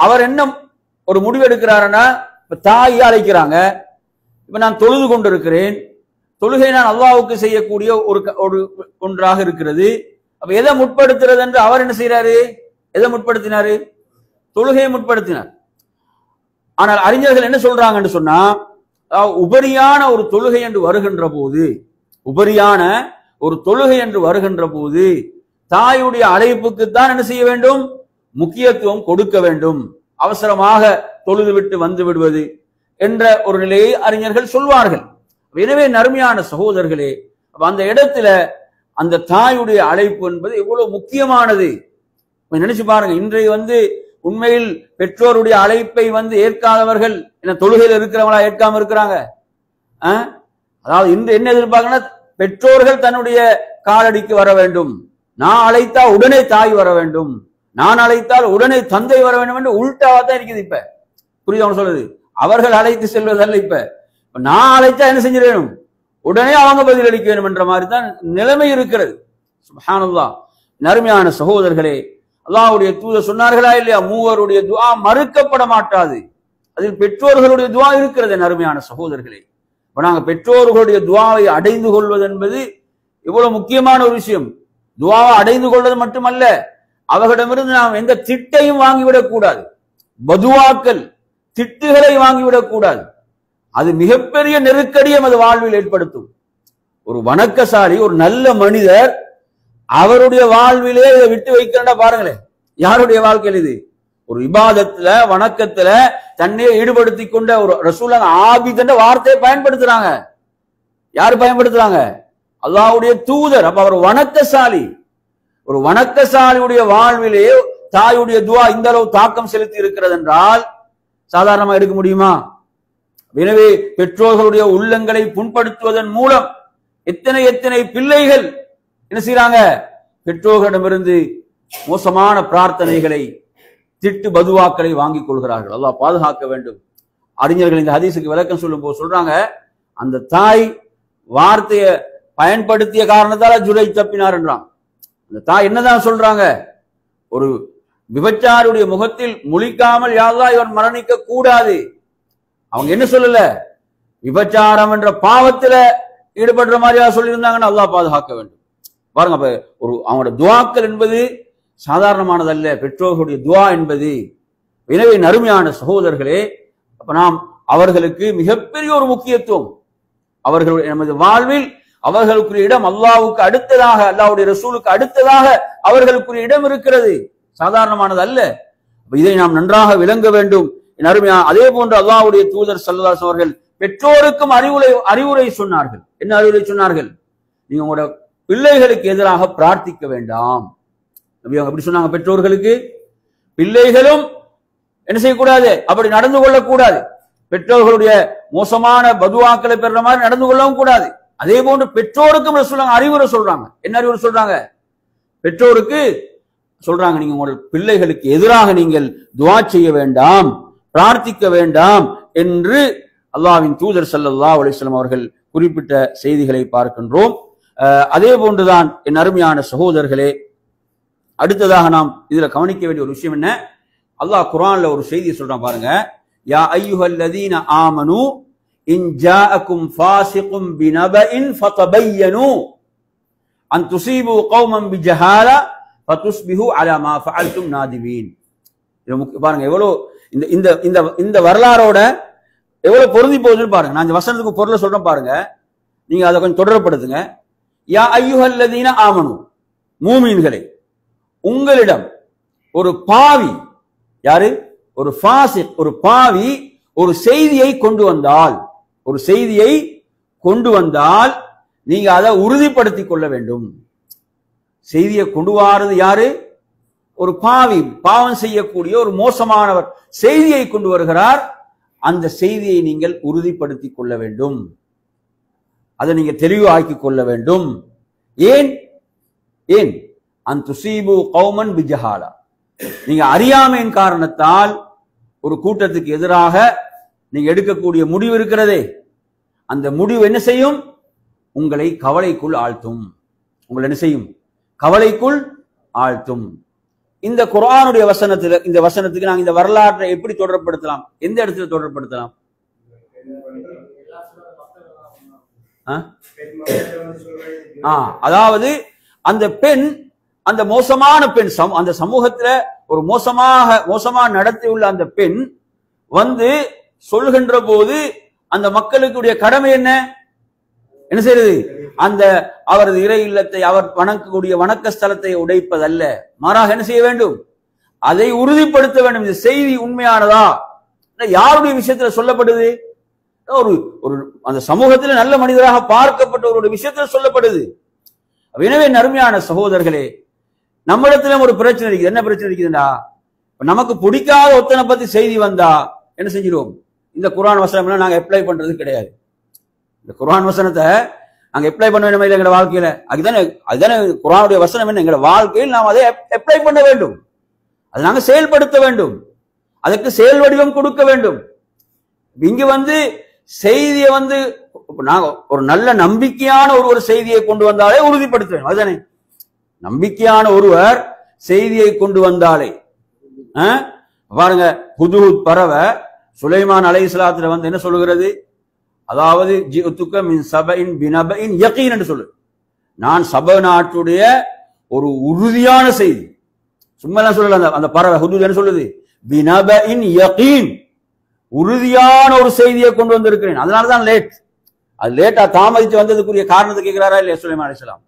அவர் என்ன ஒரு முடிவு எடுக்கிறாருன்னா, தாயை அழைக்கிறாங்க, இப்ப நான் தொழுது கொண்டிருக்கிறேன், தொழுகை நான் அல்லாஹ்வுக்கு செய்யக்கூடிய ஒரு ஒன்றாக இருக்கிறது. அப்ப எதை முற்படுத்துறது என்று அவர் என்ன செய்யறாரு? எதை முற்படுத்தினாரு? தொழுகையை முற்படுத்தினார். ஆனால் அறிஞர்கள் என்ன சொல்றாங்கன்னு சொன்னா, உபரியான ஒரு தொழுகை என்று வருகின்ற போது, உபரியான ஒரு தொழுகை என்று வருகின்ற போது தாயுடைய அழைப்புக்குத்தான் என்ன செய்ய வேண்டும்? முக்கியத்துவம் கொடுக்க வேண்டும். அவசரமாக தொழுது விட்டு வந்து விடுவது என்ற ஒரு நிலையை அறிஞர்கள் சொல்வார்கள். எனவே நறுமையான சகோதரர்களே, அந்த இடத்துல அந்த தாயுடைய அழைப்பு என்பது எவ்வளவு முக்கியமானது நினைச்சு பாருங்க. இன்றைய உண்மையில் பெற்றோருடைய அழைப்பை ஏற்காதவர்கள் என்ன தொழுகையில் இருக்கிறவங்களா ஏற்காம இருக்கிறாங்க? அதாவது இன்று என்ன எதிர்பார்க்கணும்? பெற்றோர்கள் தன்னுடைய காலடிக்கு வர வேண்டும், நான் அழைத்தா உடனே தாய் வர வேண்டும், நான் அழைத்தால் உடனே தந்தை வர வேண்டும் என்று உள்டாவா தான் இருக்குது. இப்ப புரியுது அவங்க சொல்றது? அவர்கள் அழைத்து செல்வதல்ல. இப்ப நான் அழைத்தா என்ன செஞ்சிடணும்? உடனே அவங்க பதிலளிக்க வேண்டும் என்ற மாதிரி தான் நிலைமை இருக்கிறது. சுப்ஹானல்லாஹ். நறுமையான சகோதரர்களே, அல்லாஹ்வுடைய தூதர் சொன்னார்களா இல்லையா? மூவருடைய துஆ மறுக்கப்பட மாட்டாது. அதில் பெற்றோர்களுடைய துஆ இருக்கிறது. நறுமையான சகோதரர்களே, இப்ப நாங்க பெற்றோர்களுடைய துஆவை அடைந்து கொள்வது என்பது எவ்வளவு முக்கியமான ஒரு விஷயம். துஆவை அடைந்து கொள்வது மட்டுமல்ல, அவர்களிடமிருந்து நாம் எந்த திட்டையும் வாங்கிவிடக் கூடாது. பதுவாக்கள், திட்டுகளை வாங்கிவிடக் கூடாது. அது மிகப்பெரிய நெருக்கடியை அது வாழ்வில் ஏற்படுத்தும். ஒரு வணக்கசாலி, ஒரு நல்ல மனிதர், அவருடைய வாழ்விலே இதை விட்டு வைக்கிறா பாருங்களேன். யாருடைய வாழ்க்கையில் இது? ஒரு இபாதத்துல, வணக்கத்துல தன்னையே ஈடுபடுத்தி கொண்ட ஒரு ரசூலுல்லாஹ் ஆபித் என்ற வார்த்தையை பயன்படுத்துறாங்க. யாரு பயன்படுத்துறாங்க? அல்லாஹ்வுடைய தூதர். அப்ப அவர் வணக்கசாலி. ஒரு வணக்கசாலியுடைய வாழ்விலே தாயுடைய துவா இந்த அளவு தாக்கம் செலுத்தி இருக்கிறது என்றால் சாதாரணமா எடுக்க முடியுமா? எனவே பெற்றோர்களுடைய உள்ளங்களை புண்படுத்துவதன் மூலம் எத்தனை எத்தனை பிள்ளைகள் என்ன செய்யறாங்க? பெற்றோர்களிடமிருந்து மோசமான பிரார்த்தனைகளை, திட்டு பதுவாக்களை வாங்கிக் கொள்கிறார்கள். அல்லாஹ் பாதுகாக்க வேண்டும். அறிஞர்கள் இந்த ஹதீஸுக்கு விளக்கம் சொல்லும் போது சொல்றாங்க, அந்த தாய் வார்த்தையை பயன்படுத்திய காரணத்தால் ஜுரை தப்பினார் என்றான். அந்த தாய் என்னதான் சொல்றாங்க? ஒரு விபச்சாருடைய முகத்தில் முழிக்காமல் யா அல்லாஹ் இவன் மரணிக்க கூடாது. அவங்க என்ன சொல்லல, விபச்சாரம் என்ற பாவத்துல ஈடுபடுற மாதிரியா சொல்லியிருந்தாங்கன்னு அல்லாஹ் பாதுகாக்க வேண்டும். பாருங்க, அப்ப ஒரு அவங்களோட துவாக்கள் என்பது சாதாரணமானதல்ல, பெற்றோர்களுடைய துவா என்பது. எனவே நறுமையான சகோதரர்களே, அப்ப நாம் அவர்களுக்கு மிகப்பெரிய ஒரு முக்கியத்துவம், அவர்களுடைய நமது வாழ்வில் அவர்களுக்குரிய இடம் அல்லாஹ்வுக்கு அடுத்ததாக, அல்லாஹ்வுடைய ரசூலுக்கு அடுத்ததாக அவர்களுக்குரிய இடம் இருக்கிறது. சாதாரணமானது அல்ல. இதை நாம் நன்றாக விளங்க வேண்டும். அதே போன்று அல்லாஹ்வுடைய தூதர் ஸல்லல்லாஹு அலைஹி அவர்கள் பெற்றோருக்கும் அறிவுரை சொன்னார்கள். என்ன அறிவுரை சொன்னார்கள்? நீங்க உங்களோட பிள்ளைகளுக்கு எதிராக பிரார்த்திக்க வேண்டாம். நபி அவங்க எப்படி சொன்னாங்க? பெற்றோர்களுக்கு பிள்ளைகளும் என்ன செய்யக்கூடாது? அப்படி நடந்து கொள்ளக்கூடாது. பெற்றோர்களுடைய மோசமான பதுவாக்களை பெற மாதிரி நடந்து கொள்ளவும் கூடாது. அதே போன்று பெற்றோருக்கும் சொல்றாங்க, அறிவுரை சொல்றாங்க. என்ன அறிவுரை சொல்றாங்க? பெற்றோருக்கு சொல்றாங்க, நீங்க உங்கள் பிள்ளைகளுக்கு எதிராக நீங்கள் துஆ செய்ய வேண்டாம், பிரார்த்திக்க வேண்டாம் என்று அல்லாஹ்வின் தூதர் ஸல்லல்லாஹு அலைஹி வஸல்லம் அவர்கள் குறிப்பிட்ட செய்திகளை பார்க்கின்றோம். அதே போன்றுதான் என் அருமையான சகோதரர்களே, அடுத்ததாக நாம் இதுல கவனிக்க வேண்டிய ஒரு விஷயம் என்ன? அல்லாஹ் குர்ஆன்ல ஒரு செய்தி சொல்றான் பாருங்க. யா அய்யுஹல்லதீன ஆமனு இன் ஜாஅக்கும் ஃபாஸிகும் பினபஇன் ஃபதபையனு அன் துஸீபு கௌமன் பிஜஹாலா ஃபதுஸ்பிஹு அலா மா ஃபஅல்தும் நாதிமீன். பாருங்க எவ்வளவு இந்த இந்த இந்த வரலாறோட எவ்வளவு பொருந்தி போகுதுன்னு பாருங்க. நான் இந்த வசனத்துக்கு பொருளை சொல்றேன் பாருங்க, நீங்க அதை கொஞ்சம் தொடரப்படுத்துங்க. யா அய்யுஹல்லதீன ஆமனு, மூமீன்களே, உங்களிடம் ஒரு பாவி, யாரு? ஒரு ஃபாசிக், ஒரு பாவி ஒரு செய்தியை கொண்டு வந்தால், ஒரு செய்தியை கொண்டு வந்தால் நீங்க அதை உறுதிப்படுத்திக் கொள்ள வேண்டும். செய்தியை கொண்டு வாரது யாரு? ஒரு பாவி, பாவம் செய்யக்கூடிய ஒரு மோசமானவர் செய்தியை கொண்டு வருகிறார். அந்த செய்தியை நீங்கள் உறுதிப்படுத்திக் கொள்ள வேண்டும், அதை நீங்க தெளிவாக்கிக் கொள்ள வேண்டும். ஏன்? ஏன்? அன் துஸீபு கௌமன் பிஜஹாலா, நீங்க அறியாமையின் காரணத்தால் ஒரு கூட்டத்துக்கு எதிராக நீங்க எடுக்கக்கூடிய முடிவு இருக்கிறதே, அந்த முடிவு என்ன செய்யும்? உங்களை கவலைக்குள் ஆழ்த்தும். உங்களை என்ன செய்யும்? கவலைக்குள் ஆழ்த்தும். இந்த குர்ஆனுடைய வசனத்துல, இந்த வசனத்துக்கு நாங்க இந்த வரலாற்றை எப்படி தொடர்படுத்தலாம்? எந்த இடத்துல தொடர்படுத்தலாம்? அதாவது அந்த பெண், அந்த மோசமான பெண், அந்த சமூகத்துல ஒரு மோசமா நடத்தியுள்ள அந்த பெண் வந்து சொல்கின்ற போது அந்த மக்களுக்குடைய கடமை என்ன? என்ன செய்யறது? அந்த அவரது இறை இல்லத்தை, அவர் வணங்கக்கூடிய வணக்க ஸ்தலத்தை உடைப்பதல்ல, மாறாக என்ன செய்ய வேண்டும்? அதை உறுதிப்படுத்த வேண்டும். இந்த செய்தி உண்மையானதா? யாருடைய விஷயத்துல சொல்லப்படுது? ஒரு அந்த சமூகத்தில் நல்ல மனிதராக பார்க்கப்பட்ட ஒரு விஷயத்துல சொல்லப்படுது. எனவே நறுமையான சகோதரர்களே, நம்மிடத்துல ஒரு பிரச்சனை இருக்குது. என்ன பிரச்சனை இருக்குதுண்டா? நமக்கு பிடிக்காத ஒத்தனை பத்தி செய்தி வந்தா என்ன செஞ்சிருவோம்? இந்த குர்ஆன் வசனம் நாங்க அப்ளை பண்றது கிடையாது. இந்த குர்ஆன் வசனத்தை நாங்க அப்ளை பண்ண வேண்டுமா இல்லை எங்க வாழ்க்கையில? அதுதானே குர்ஆனுடைய வசனம் என்ன? எங்க வாழ்க்கையில் நாம் அதை அப்ளை பண்ண வேண்டும், அதை நாங்க செயல்படுத்த வேண்டும், அதற்கு செயல் வடிவம் கொடுக்க வேண்டும். இங்க வந்து செய்தியை வந்து நாங்க ஒரு நல்ல நம்பிக்கையான ஒரு செய்தியை கொண்டு வந்தாலே உறுதிப்படுத்த வேண்டும். அதுதானே நம்பிக்கையான ஒருவர் செய்தியை கொண்டு வந்தாலே. பாருங்க, ஹுதுஹுத் பறவை சுலைமான் அலைஹிஸ்ஸலாத்துல வந்து என்ன சொல்லுகிறது? அதாவது ஜிஅதுக மின் சபஇன் பினபஇன் யகீன் என்று சொல்லு. நான் சப நாட்டுடைய ஒரு உறுதியான செய்தி, சும்மா சொல்லல. அந்த பறவை ஹுதுஹுத் என்ன சொல்லுது? பினபஇன் யகீன், உறுதியான ஒரு செய்தியை கொண்டு வந்திருக்கிறேன். அதனாலதான் லேட். அது லேட்டா தாமதித்து வந்ததுக்குரிய காரணத்தை கேட்கிறாரா இல்லையா சுலைமான் அலைஹிஸ்ஸலாம்?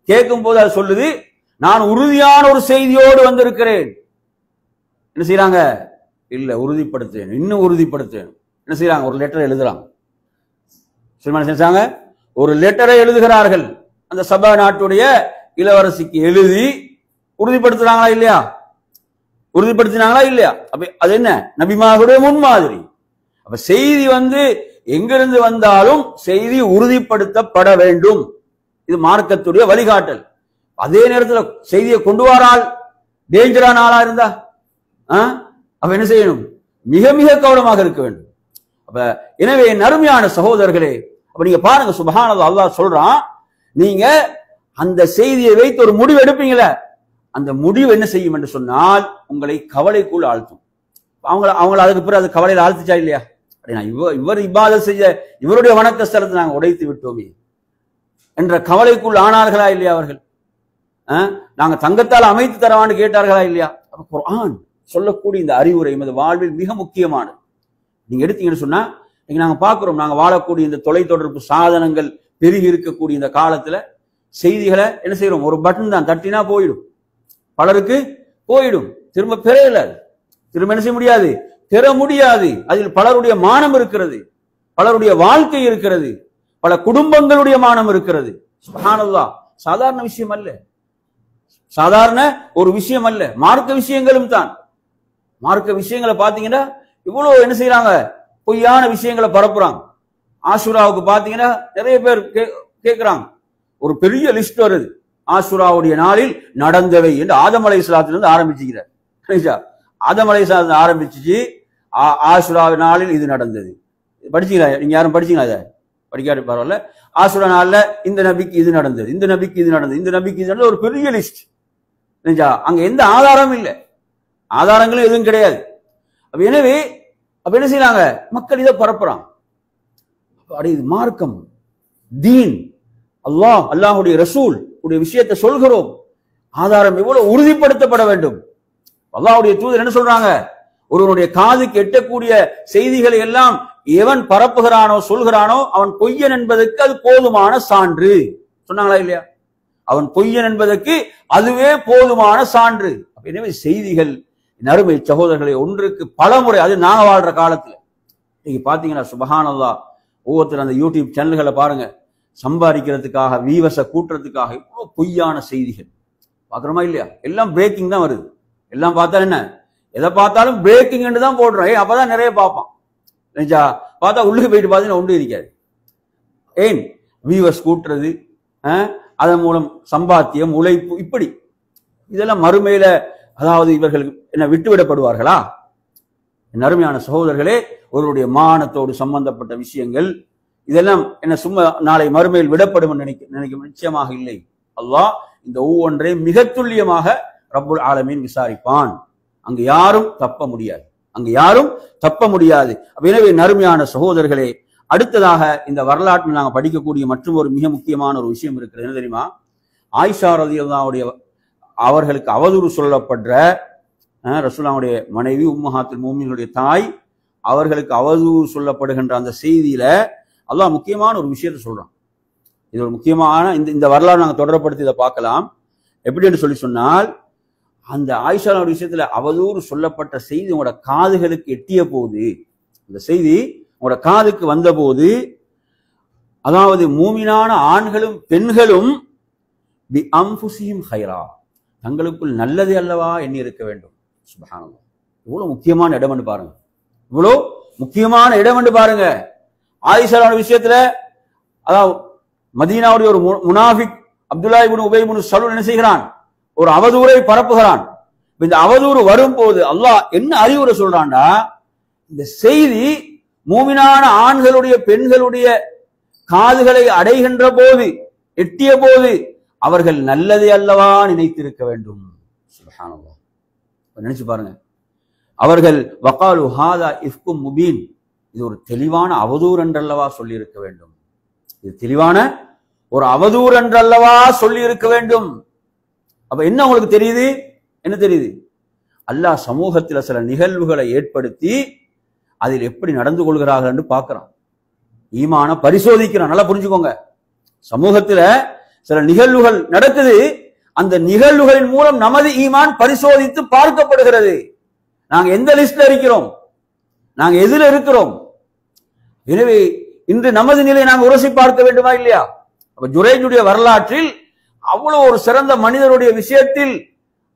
கேட்கும் போது அது சொல்லுது, நான் உறுதியான ஒரு செய்தியோடு வந்திருக்கிறேன். என்ன செய்யறாங்க? இல்ல, உறுதிப்படுத்தேன், இன்னும் உறுதிப்படுத்தேன். என்ன செய்யறாங்க? ஒரு லெட்டர் எழுதுறாங்க. ஒரு லெட்டரை எழுதுகிறார்கள். அந்த சபா நாட்டுடைய இளவரசிக்கு எழுதி உறுதிப்படுத்துறாங்களா இல்லையா? உறுதிப்படுத்தினாங்களா இல்லையா? அப்ப அது என்ன? நபிமார்களுடைய முன்மாதிரி. அப்ப செய்தி எங்கிருந்து வந்தாலும் செய்தி உறுதிப்படுத்தப்பட வேண்டும். இது மார்க்கத்துடைய வழிகாட்டல். அதே நேரத்தில் செய்தியை கொண்டு வரால் டேஞ்சரான ஆளா இருந்தா அப்ப என்ன செய்யணும்? மிக மிக கவனமாக இருக்க வேண்டும். அப்ப எனவே நறுமையான சகோதரர்களே, அப்ப நீங்க பாருங்க, சுப்ஹானல்லாஹ், அல்லாஹ் சொல்றான், நீங்க அந்த செய்தியை வைத்து ஒரு முடிவு எடுப்பீங்களே, அந்த முடிவு என்ன செய்யும் என்று சொன்னால் உங்களை கவலைக்குள் ஆழ்த்தும். அவங்கள அதுக்கு பிறகு அது கவலையில் ஆழ்த்துச்சா இல்லையா? இவர் இபாதத் செய்ய இவருடைய வணக்க ஸ்தலத்தை நாங்கள் உடைத்து விட்டோமே என்ற கவலைக்குள் ஆனார்களா இல்லையா? அவர்கள் நாங்க தங்கத்தால் அமைத்து தரவான்னு கேட்டார்களா இல்லையா? குர்ஆன் சொல்லக்கூடிய இந்த அறிவுரை எமது வாழ்வில் மிக முக்கியமானது. நீங்க எடுத்தீங்கன்னு சொன்னா, இன்னைக்கு நாங்க பார்க்கிறோம், நாங்க வாழக்கூடிய இந்த தொலைத்தொடர்பு சாதனங்கள் பெருகி இருக்கக்கூடிய இந்த காலத்துல செய்திகளை என்ன செய்யறோம்? ஒரு பட்டன் தான் தட்டினா போயிடும், பலருக்கு போயிடும், திரும்ப பெறல, திரும்ப என்ன செய்ய முடியாது, பெற முடியாது. அதில் பலருடைய மானம் இருக்கிறது, பலருடைய வாழ்க்கை இருக்கிறது, பல குடும்பங்களுடைய மானம் இருக்கிறது. சுப்ஹானல்லாஹ், சாதாரண விஷயம் அல்ல, சாதாரண ஒரு விஷயம் அல்ல. மார்க்க விஷயங்களும் தான். மார்க்க விஷயங்களை பாத்தீங்கன்னா இவ்வளவு என்ன செய்யறாங்க? பொய்யான விஷயங்களை பரப்புறாங்க. ஆஷுராவுக்கு பாத்தீங்கன்னா நிறைய பேர் கேட்கிறாங்க, ஒரு பெரிய லிஸ்ட் வருது. ஆஷுராவுடைய நாளில் நடந்தவை என்று ஆதம் அலைஹிஸ்ஸலாத்திலிருந்து ஆரம்பிச்சுக்கிறார். ஆதம் அலைஹிஸ்ஸலாத்திலிருந்து ஆரம்பிச்சு ஆஷுரா நாளில் இது நடந்தது. படிச்சீங்களா? நீங்க யாரும் படிச்சீங்களா? அதை படிக்காது பரவாயில்ல. ஆஷுரா நாள்ல இந்த நபிக்கு இது நடந்தது, இந்த நபிக்கு இது நடந்தது, இந்த நபிக்கு இது நடந்தது, ஒரு பெரிய லிஸ்ட். அங்க எந்த ஆதாரமும் இல்லை, ஆதாரங்களும் எதுவும் கிடையாது. எனவே அப்ப என்ன செய்யறாங்க? மக்கள் இதை பரப்புறாங்க. இது மார்க்கம், தீன், அல்லாஹ், அல்லாஹுடைய ரசூல் உடைய விஷயத்தை சொல்கிறோம். ஆதாரம் எவ்வளவு உறுதிப்படுத்தப்பட வேண்டும். அல்லாஹ்வுடைய தூதர் என்ன சொல்றாங்க? ஒருவனுடைய காதுக்கு எட்டக்கூடிய செய்திகளை எல்லாம் எவன் பரப்புகிறானோ சொல்கிறானோ அவன் பொய்யன் என்பதற்கு அது போதுமான சான்று. சொன்னாங்களா இல்லையா? அவன் பொய்யன் என்பதற்கு அதுவே போதுமான சான்று. எனவே செய்திகள் நறுமை சகோதரர்களை ஒன்றுக்கு பல முறை, அது நாங்க வாழ்ற காலத்துல நீங்க பாத்தீங்கன்னா சுப்ஹானல்லாஹ், ஒவ்வொருத்தர் அந்த யூடியூப் சேனல்களை பாருங்க, சம்பாதிக்கிறதுக்காக வீவச கூட்டுறதுக்காக இவ்வளவு பொய்யான செய்திகள் பாக்குறோமா இல்லையா? எல்லாம் பிரேக்கிங் தான் வருது. எல்லாம் பார்த்தா என்ன, எதை பார்த்தாலும் பிரேக்கிங் தான் போடுறோம். அப்பதான் நிறைய பார்ப்பான். பார்த்தா உள்ளுக்கு போயிட்டு பார்த்தீங்கன்னா ஒன்று இருக்காது. ஏன்? வீவஸ் கூட்டுறது, அதன் மூலம் சம்பாத்தியம், உழைப்பு, இப்படி இதெல்லாம் மறுமையில, அதாவது இவர்கள் என்ன விட்டுவிடப்படுவார்களா? அருமையான சகோதரர்களே, ஒருவருடைய மானத்தோடு சம்பந்தப்பட்ட விஷயங்கள் இதெல்லாம் என்ன சும்மா நாளை மறுமையில் விடப்படும் நினைக்க நிச்சயமாக இல்லை. அல்லாஹ் இந்த ஒவ்வொன்றை மிக துல்லியமாக ரப்புல் ஆலமீன் விசாரிப்பான். அங்கு யாரும் தப்ப முடியாது, அங்கு யாரும் தப்ப முடியாது. எனவே நறுமையான சகோதரர்களே, அடுத்ததாக இந்த வரலாற்றில் நாங்கள் படிக்கக்கூடிய மற்றும் ஒரு மிக முக்கியமான ஒரு விஷயம் இருக்கிறது. என்ன தெரியுமா? ஆயிஷா ரலியல்லாஹுடைய அவர்களுக்கு அவதூறு சொல்லப்படுற ரசூலுல்லாஹுடைய மனைவி உம்மஹாத்துல் மூமினுடைய தாய், அவர்களுக்கு அவதூறு சொல்லப்படுகின்ற அந்த செய்தியில அல்லாஹ் முக்கியமான ஒரு விஷயத்தை சொல்றான். இது ஒரு முக்கியமான இந்த வரலாறு நாங்கள் தொடரப்படுத்தி இதை பார்க்கலாம். எப்படி என்று சொன்னால், அந்த ஆயிஷா விஷயத்துல அவதூறு சொல்லப்பட்ட செய்தி உங்களோட காதுகளுக்கு எட்டிய போது, இந்த செய்தி உங்களோட காதுக்கு வந்த போது, அதாவது மூமினான ஆண்களும் பெண்களும் பி அன்ஃபுஸிஹிம் கைரா, தங்களுக்குள் நல்லது அல்லவா எண்ணி இருக்க வேண்டும். சுப்ஹானல்லாஹ், இவ்வளவு முக்கியமான இடம் என்று பாருங்க, இவ்வளவு முக்கியமான இடம் என்று பாருங்க. ஆயிஷா விஷயத்துல, அதாவது மதீனாவுடைய ஒரு முனாஃபிக் அப்துல்லா இப்னு உபை இப்னு சலூல் என்ன செய்கிறான்? ஒரு அவதூறை பரப்புகிறான். இந்த அவதூறு வரும்போது அல்லாஹ் என்ன அறிவுரை சொல்றான்டா, இந்த செய்தி மூமினான ஆண்களுடைய பெண்களுடைய காதுகளை அடைகின்ற போது, எட்டிய போது அவர்கள் நல்லதை அல்லவா நினைத்திருக்க வேண்டும். சுப்ஹானல்லாஹ், நினைச்சு பாருங்க. அவர்கள் வகாலு ஹாதா இஃப்கும் முபீன், இது ஒரு தெளிவான அவதூறு என்றல்லவா சொல்லி இருக்க வேண்டும். இது தெளிவான ஒரு அவதூறு என்றல்லவா சொல்லி இருக்க வேண்டும். அப்ப என்ன உங்களுக்கு தெரியுது? என்ன தெரியுது? அல்லாஹ் சமூகத்தில் சில நிகழ்வுகளை ஏற்படுத்தி அதில் எப்படி நடந்து கொள்கிறார்கள் என்று பார்க்கிறான். ஈமான பரிசோதிக்கிறான். நல்லா புரிஞ்சுக்கோங்க. சமூகத்துல சில நிகழ்வுகள் நடக்குது, அந்த நிகழ்வுகளின் மூலம் நமது ஈமான் பரிசோதித்து பார்க்கப்படுகிறது. நாங்க எந்த லிஸ்ட்ல இருக்கிறோம், நாங்க எதில் இருக்கிறோம். எனவே இன்று நமது நிலையை நாங்கள் உரசி பார்க்க வேண்டுமா இல்லையா? அப்ப ஜுரைஜுடைய வரலாற்றில் அவ்வளவு ஒரு சிறந்த மனிதருடைய விஷயத்தில்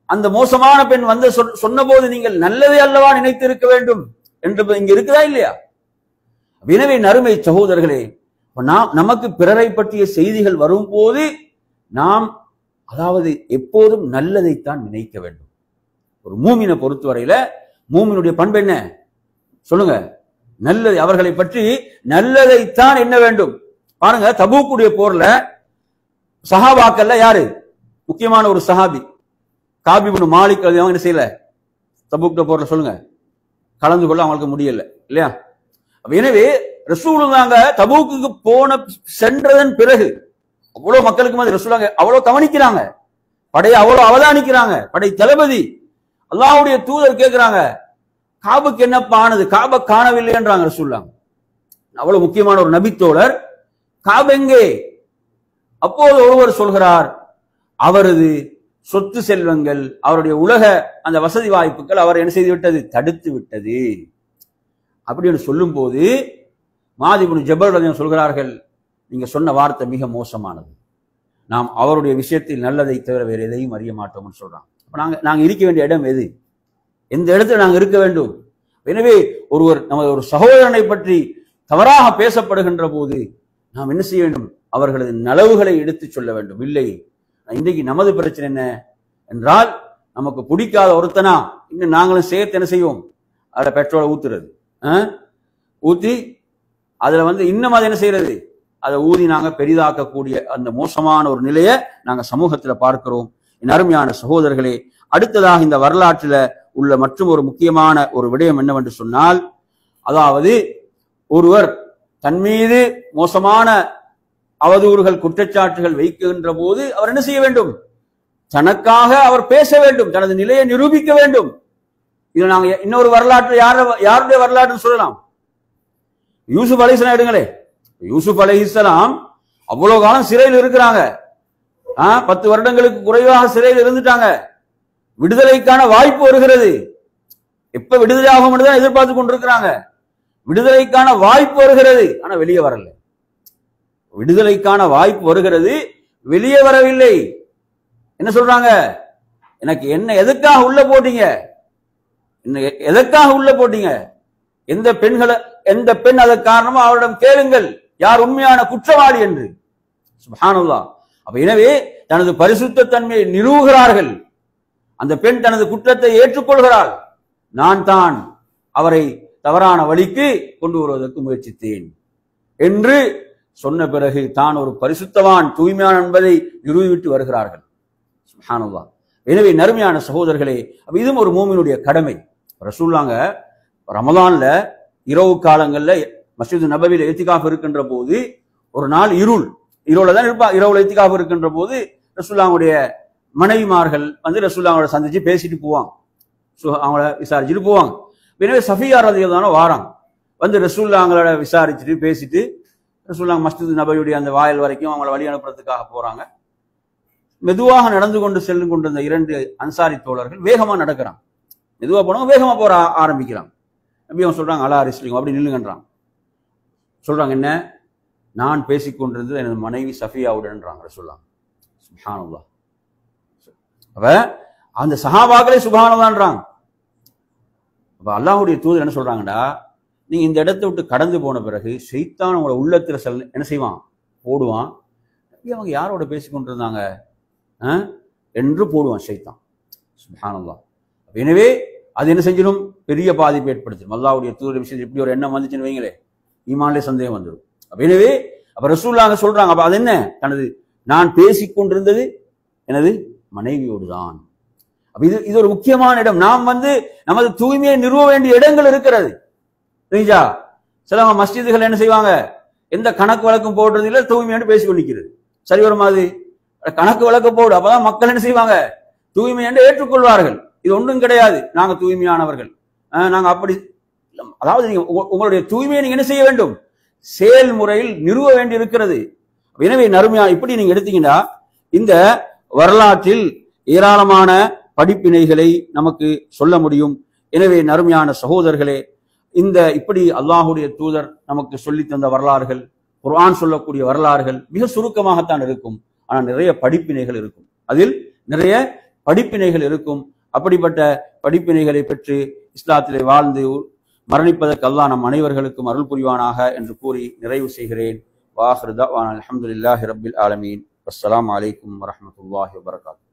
அந்த மோசமான பெண் வந்து சொன்ன போது நீங்கள் நல்லதை அல்லவா நினைத்து இருக்க வேண்டும் என்று இங்க இருக்குதா இல்லையா? எனவே நறுமை சகோதரர்களே, நமக்கு பிறரை பற்றிய செய்திகள் வரும்போது நாம் அதாவது எப்போதும் நல்லதைத்தான் நினைக்க வேண்டும். ஒரு மூமினை பொறுத்தவரையில மூமினுடைய பண்பு என்ன சொல்லுங்க? நல்லது. அவர்களை பற்றி நல்லதைத்தான் என்ன வேண்டும். பாருங்க, தபூக்குடைய போர்ல சஹாபாக்கள்ல யாரு முக்கியமான ஒரு சஹாபி? காப் இப்னு மாலிக் என்ன செய்யல தபூக் போர்ல சொல்லுங்க, கலந்து கொள்ள அவங்களுக்கு முடியல இல்லையா? எனவே ரசூலுல்லாஹ் தபூக்கு சென்றதன் பிறகு அவ்வளவு மக்களுக்கு ரசூலுல்லாஹ் அவ்வளவு கவனிக்கிறாங்க, படையை அவ்வளவு அவதானிக்கிறாங்க. படை தளபதி அல்லாஹ்வுடைய தூதர் கேட்கிறாங்க, காபுக்கு என்னப்பா ஆனது? காபை காணவில்லை என்றாங்க ரசூலுல்லாஹ். அவ்வளவு முக்கியமான ஒரு நபித்தோழர், காபு எங்கே? அப்போது ஒருவர் சொல்கிறார், அவரது சொத்து செல்வங்கள், அவருடைய உலக அந்த வசதி வாய்ப்புகள் அவர் என்ன செய்து விட்டது? தடுத்து விட்டது. அப்படின்னு சொல்லும் போது முஆத் இப்னு ஜபல் ரலியல்லாஹு சொல்கிறார்கள், நீங்க சொன்ன வார்த்தை மிக மோசமானது. நாம் அவருடைய விஷயத்தில் நல்லதை தவிர வேறு எதையும் அறிய மாட்டோம்னு சொல்றாங்க. அப்ப நாங்க இருக்க வேண்டிய இடம் எது? எந்த இடத்துல நாங்க இருக்க வேண்டும்? எனவே ஒருவர் நமது ஒரு சகோதரனை பற்றி தவறாக பேசப்படுகின்ற போது நாம் என்ன செய்ய வேண்டும்? அவர்களது நலவுகளை எடுத்து சொல்ல வேண்டும். இல்லை, இன்றைக்கு நமது பிரச்சனை என்ன என்றால், நமக்கு பிடிக்காத ஒருத்தனா இன்னும் நாங்களும் சேர்த்து என்ன செய்வோம்? அதுல பெட்ரோலை ஊத்துறது, ஊத்தி அதுல இன்னும் அதை என்ன செய்யறது? அதை ஊதி நாங்க பெரிதாக்கக்கூடிய அந்த மோசமான ஒரு நிலையை நாங்க சமூகத்துல பார்க்கிறோம். என் அருமையான சகோதரர்களே, அடுத்ததாக இந்த வரலாற்றில் உள்ள மற்றும் ஒரு முக்கியமான ஒரு விடயம் என்னவென்று சொன்னால், அதாவது ஒருவர் தன் மீது மோசமான அவதூறுகள் குற்றச்சாட்டுகள் வைக்கின்ற போது அவர் என்ன செய்ய வேண்டும்? தனக்காக அவர் பேச வேண்டும், தனது நிலையை நிரூபிக்க வேண்டும். இது நாங்க இன்னொரு வரலாற்று யாருடைய வரலாற்று சொல்லலாம்? யூசுப் அலைஹிஸ்ஸலாம் எடுங்களே. யூசுப் அலைஹிஸ்ஸலாம் அவ்வளவு காலம் சிறையில் இருக்கிறாங்க, 10 வருடங்களுக்கு குறைவாக சிறையில் இருந்துட்டாங்க. விடுதலைக்கான வாய்ப்பு வருகிறது. எப்ப விடுதலை ஆகும் தான் எதிர்பார்த்து கொண்டிருக்கிறாங்க. விடுதலைக்கான வாய்ப்பு வருகிறது, ஆனா வெளியே வரல. விடுதலைக்கான வாய்ப்பு வருகிறது, வெளியே வரவில்லை. என்ன சொல்றாங்க? எனக்கு என்ன எதுக்காக உள்ள போட்டீங்க? எதற்காக உள்ள போட்டீங்க? எந்த பெண் அதற்கு காரணமோ அவரிடம் கேளுங்கள், யார் உண்மையான குற்றவாளி என்று. சுப்ஹானல்லாஹ். அப்ப எனவே தனது பரிசுத்த தன்மையை நிறுவுகிறார்கள். அந்த பெண் தனது குற்றத்தை ஏற்றுக்கொள்கிறாள். நான் தான் அவரை தவறான வழிக்கு கொண்டு வருவதற்கு முயற்சித்தேன் என்று சொன்ன பிறகு தான் ஒரு பரிசுத்தவான், தூய்மையான என்பதை நிரூபித்து வருகிறார்கள். சுப்ஹானல்லாஹ். எனவே நறுமையான சகோதரர்களே, இதுவும் ஒரு மூமினுடைய கடமை. ரசூலுல்லாஹ் ரமலான்ல இரவு காலங்கள்ல மஸ்ஜித் நபவியில இத்திகாஃப் இருக்கின்ற போது ஒரு நாள் இருள தான் இருப்பா. இரவுல இத்திகாஃப் இருக்கின்ற போது ரசூலுல்லாஹ்வுடைய மனைவிமார்கள் ரசூலுல்லாஹ்வோட சந்திச்சு பேசிட்டு போவாங்க, அவங்கள விசாரிச்சுட்டு போவாங்க. எனவே சஃபியா ரலியல்லாஹு அன்ஹா வாராங்க, ரசூலுல்லாஹ்வோட விசாரிச்சுட்டு பேசிட்டு ரசூலுல்லாஹ் மஸ்ஜித் நபவியுடைய அந்த வாயில் வரைக்கும் அவங்கள வழி அனுப்புறதுக்காக போறாங்க. மெதுவாக நடந்து கொண்டு செல்லும் கொண்டிருந்த 2 அன்சாரி தோழர்கள் வேகமா நடக்கிறாங்க. மெதுவா போனவங்க வேகமா போற ஆரம்பிக்கிறாங்க. நபி அவங்க சொல்றாங்க, அலா ரிஸ்லிங், அப்படி நில்லுங்கன்றாங்க. சொல்றாங்க, என்ன? நான் பேசிக்கொண்டிருந்தது எனது மனைவி சஃபியாவுடன்றாங்க ரசூலுல்லாஹ். சுப்ஹானல்லாஹ். அப்ப அந்த சஹாபாக்களே சுப்ஹானல்லாஹ்ன்றாங்க. அப்ப அல்லாஹ்வுடைய தூதர் என்ன சொல்றாங்கடா, நீங்க இந்த இடத்தை விட்டு கடந்து போன பிறகு ஷைத்தான் உங்களோட உள்ளத்துல என்ன செய்வான்? போடுவான். அவங்க யாரோட பேசிக்கொண்டிருந்தாங்க என்று போடுவான் ஷைத்தான். சுப்ஹானல்லாஹ். எனவே அது என்ன செஞ்சிடும்? பெரிய பாதிப்பு ஏற்படுத்தும். அல்லாஹ்வுடைய தூதர் விஷயத்தில் இப்படி ஒரு எண்ணம் வந்துச்சுன்னு வைங்களே, ஈமான்லே சந்தேகம் வந்துடும். எனவே அப்ப ரசூலுல்லாஹ் சொல்றாங்க, அப்ப அது என்ன? நான் பேசிக்கொண்டிருந்தது எனது மனைவியோடு தான். அப்ப இது ஒரு முக்கியமான இடம். நாம் நமது தூய்மையை நிறுவ வேண்டிய இடங்கள் இருக்கிறது. புரிஞ்சா? சிலவங்க மஸ்ஜிதுகள் என்ன செய்வாங்க? எந்த கணக்கு வழக்கம் போடுறது இல்லை, தூய்மையான பேசி கொண்டிருக்கிறது. சரி வரும் அது கணக்கு வழக்க போடு, அப்பதான் மக்கள் என்ன செய்வாங்க? தூய்மை என்று ஏற்றுக்கொள்வார்கள். இது ஒன்றும் கிடையாது, நாங்க தூய்மையானவர்கள், நாங்க அப்படி. அதாவது நீங்க உங்களுடைய தூய்மையை நீங்க என்ன செய்ய வேண்டும்? செயல்முறையில் நிறுவ வேண்டி இருக்கிறது. எனவே நறுமையா இப்படி நீங்க எடுத்தீங்கன்னா இந்த வரலாற்றில் ஏராளமான படிப்பினைகளை நமக்கு சொல்ல முடியும். எனவே நறுமையான சகோதரர்களே, இந்த இப்படி அல்லாஹ்வுடைய தூதர் நமக்கு சொல்லி தந்த வரலாறுகள், குர்ஆன் சொல்லக்கூடிய வரலாறுகள் மிக சுருக்கமாகத்தான் இருக்கும். ஆனால் நிறைய படிப்பினைகள் இருக்கும், அதில் நிறைய படிப்பினைகள் இருக்கும். அப்படிப்பட்ட படிப்பினைகளை பெற்று இஸ்லாத்திலே வாழ்ந்து மரணிப்பதற்கு அல்லாஹ் நம் அனைவர்களுக்கும் அருள் புரிவானாக என்று கூறி நிறைவு செய்கிறேன். வாஹிரு தஅவானா அல்ஹம்துலில்லாஹி ரப்பில் ஆலமீன். அஸ்ஸலாமு அலைக்கும் வரஹ்மத்துல்லாஹி வபரகாத்துஹு.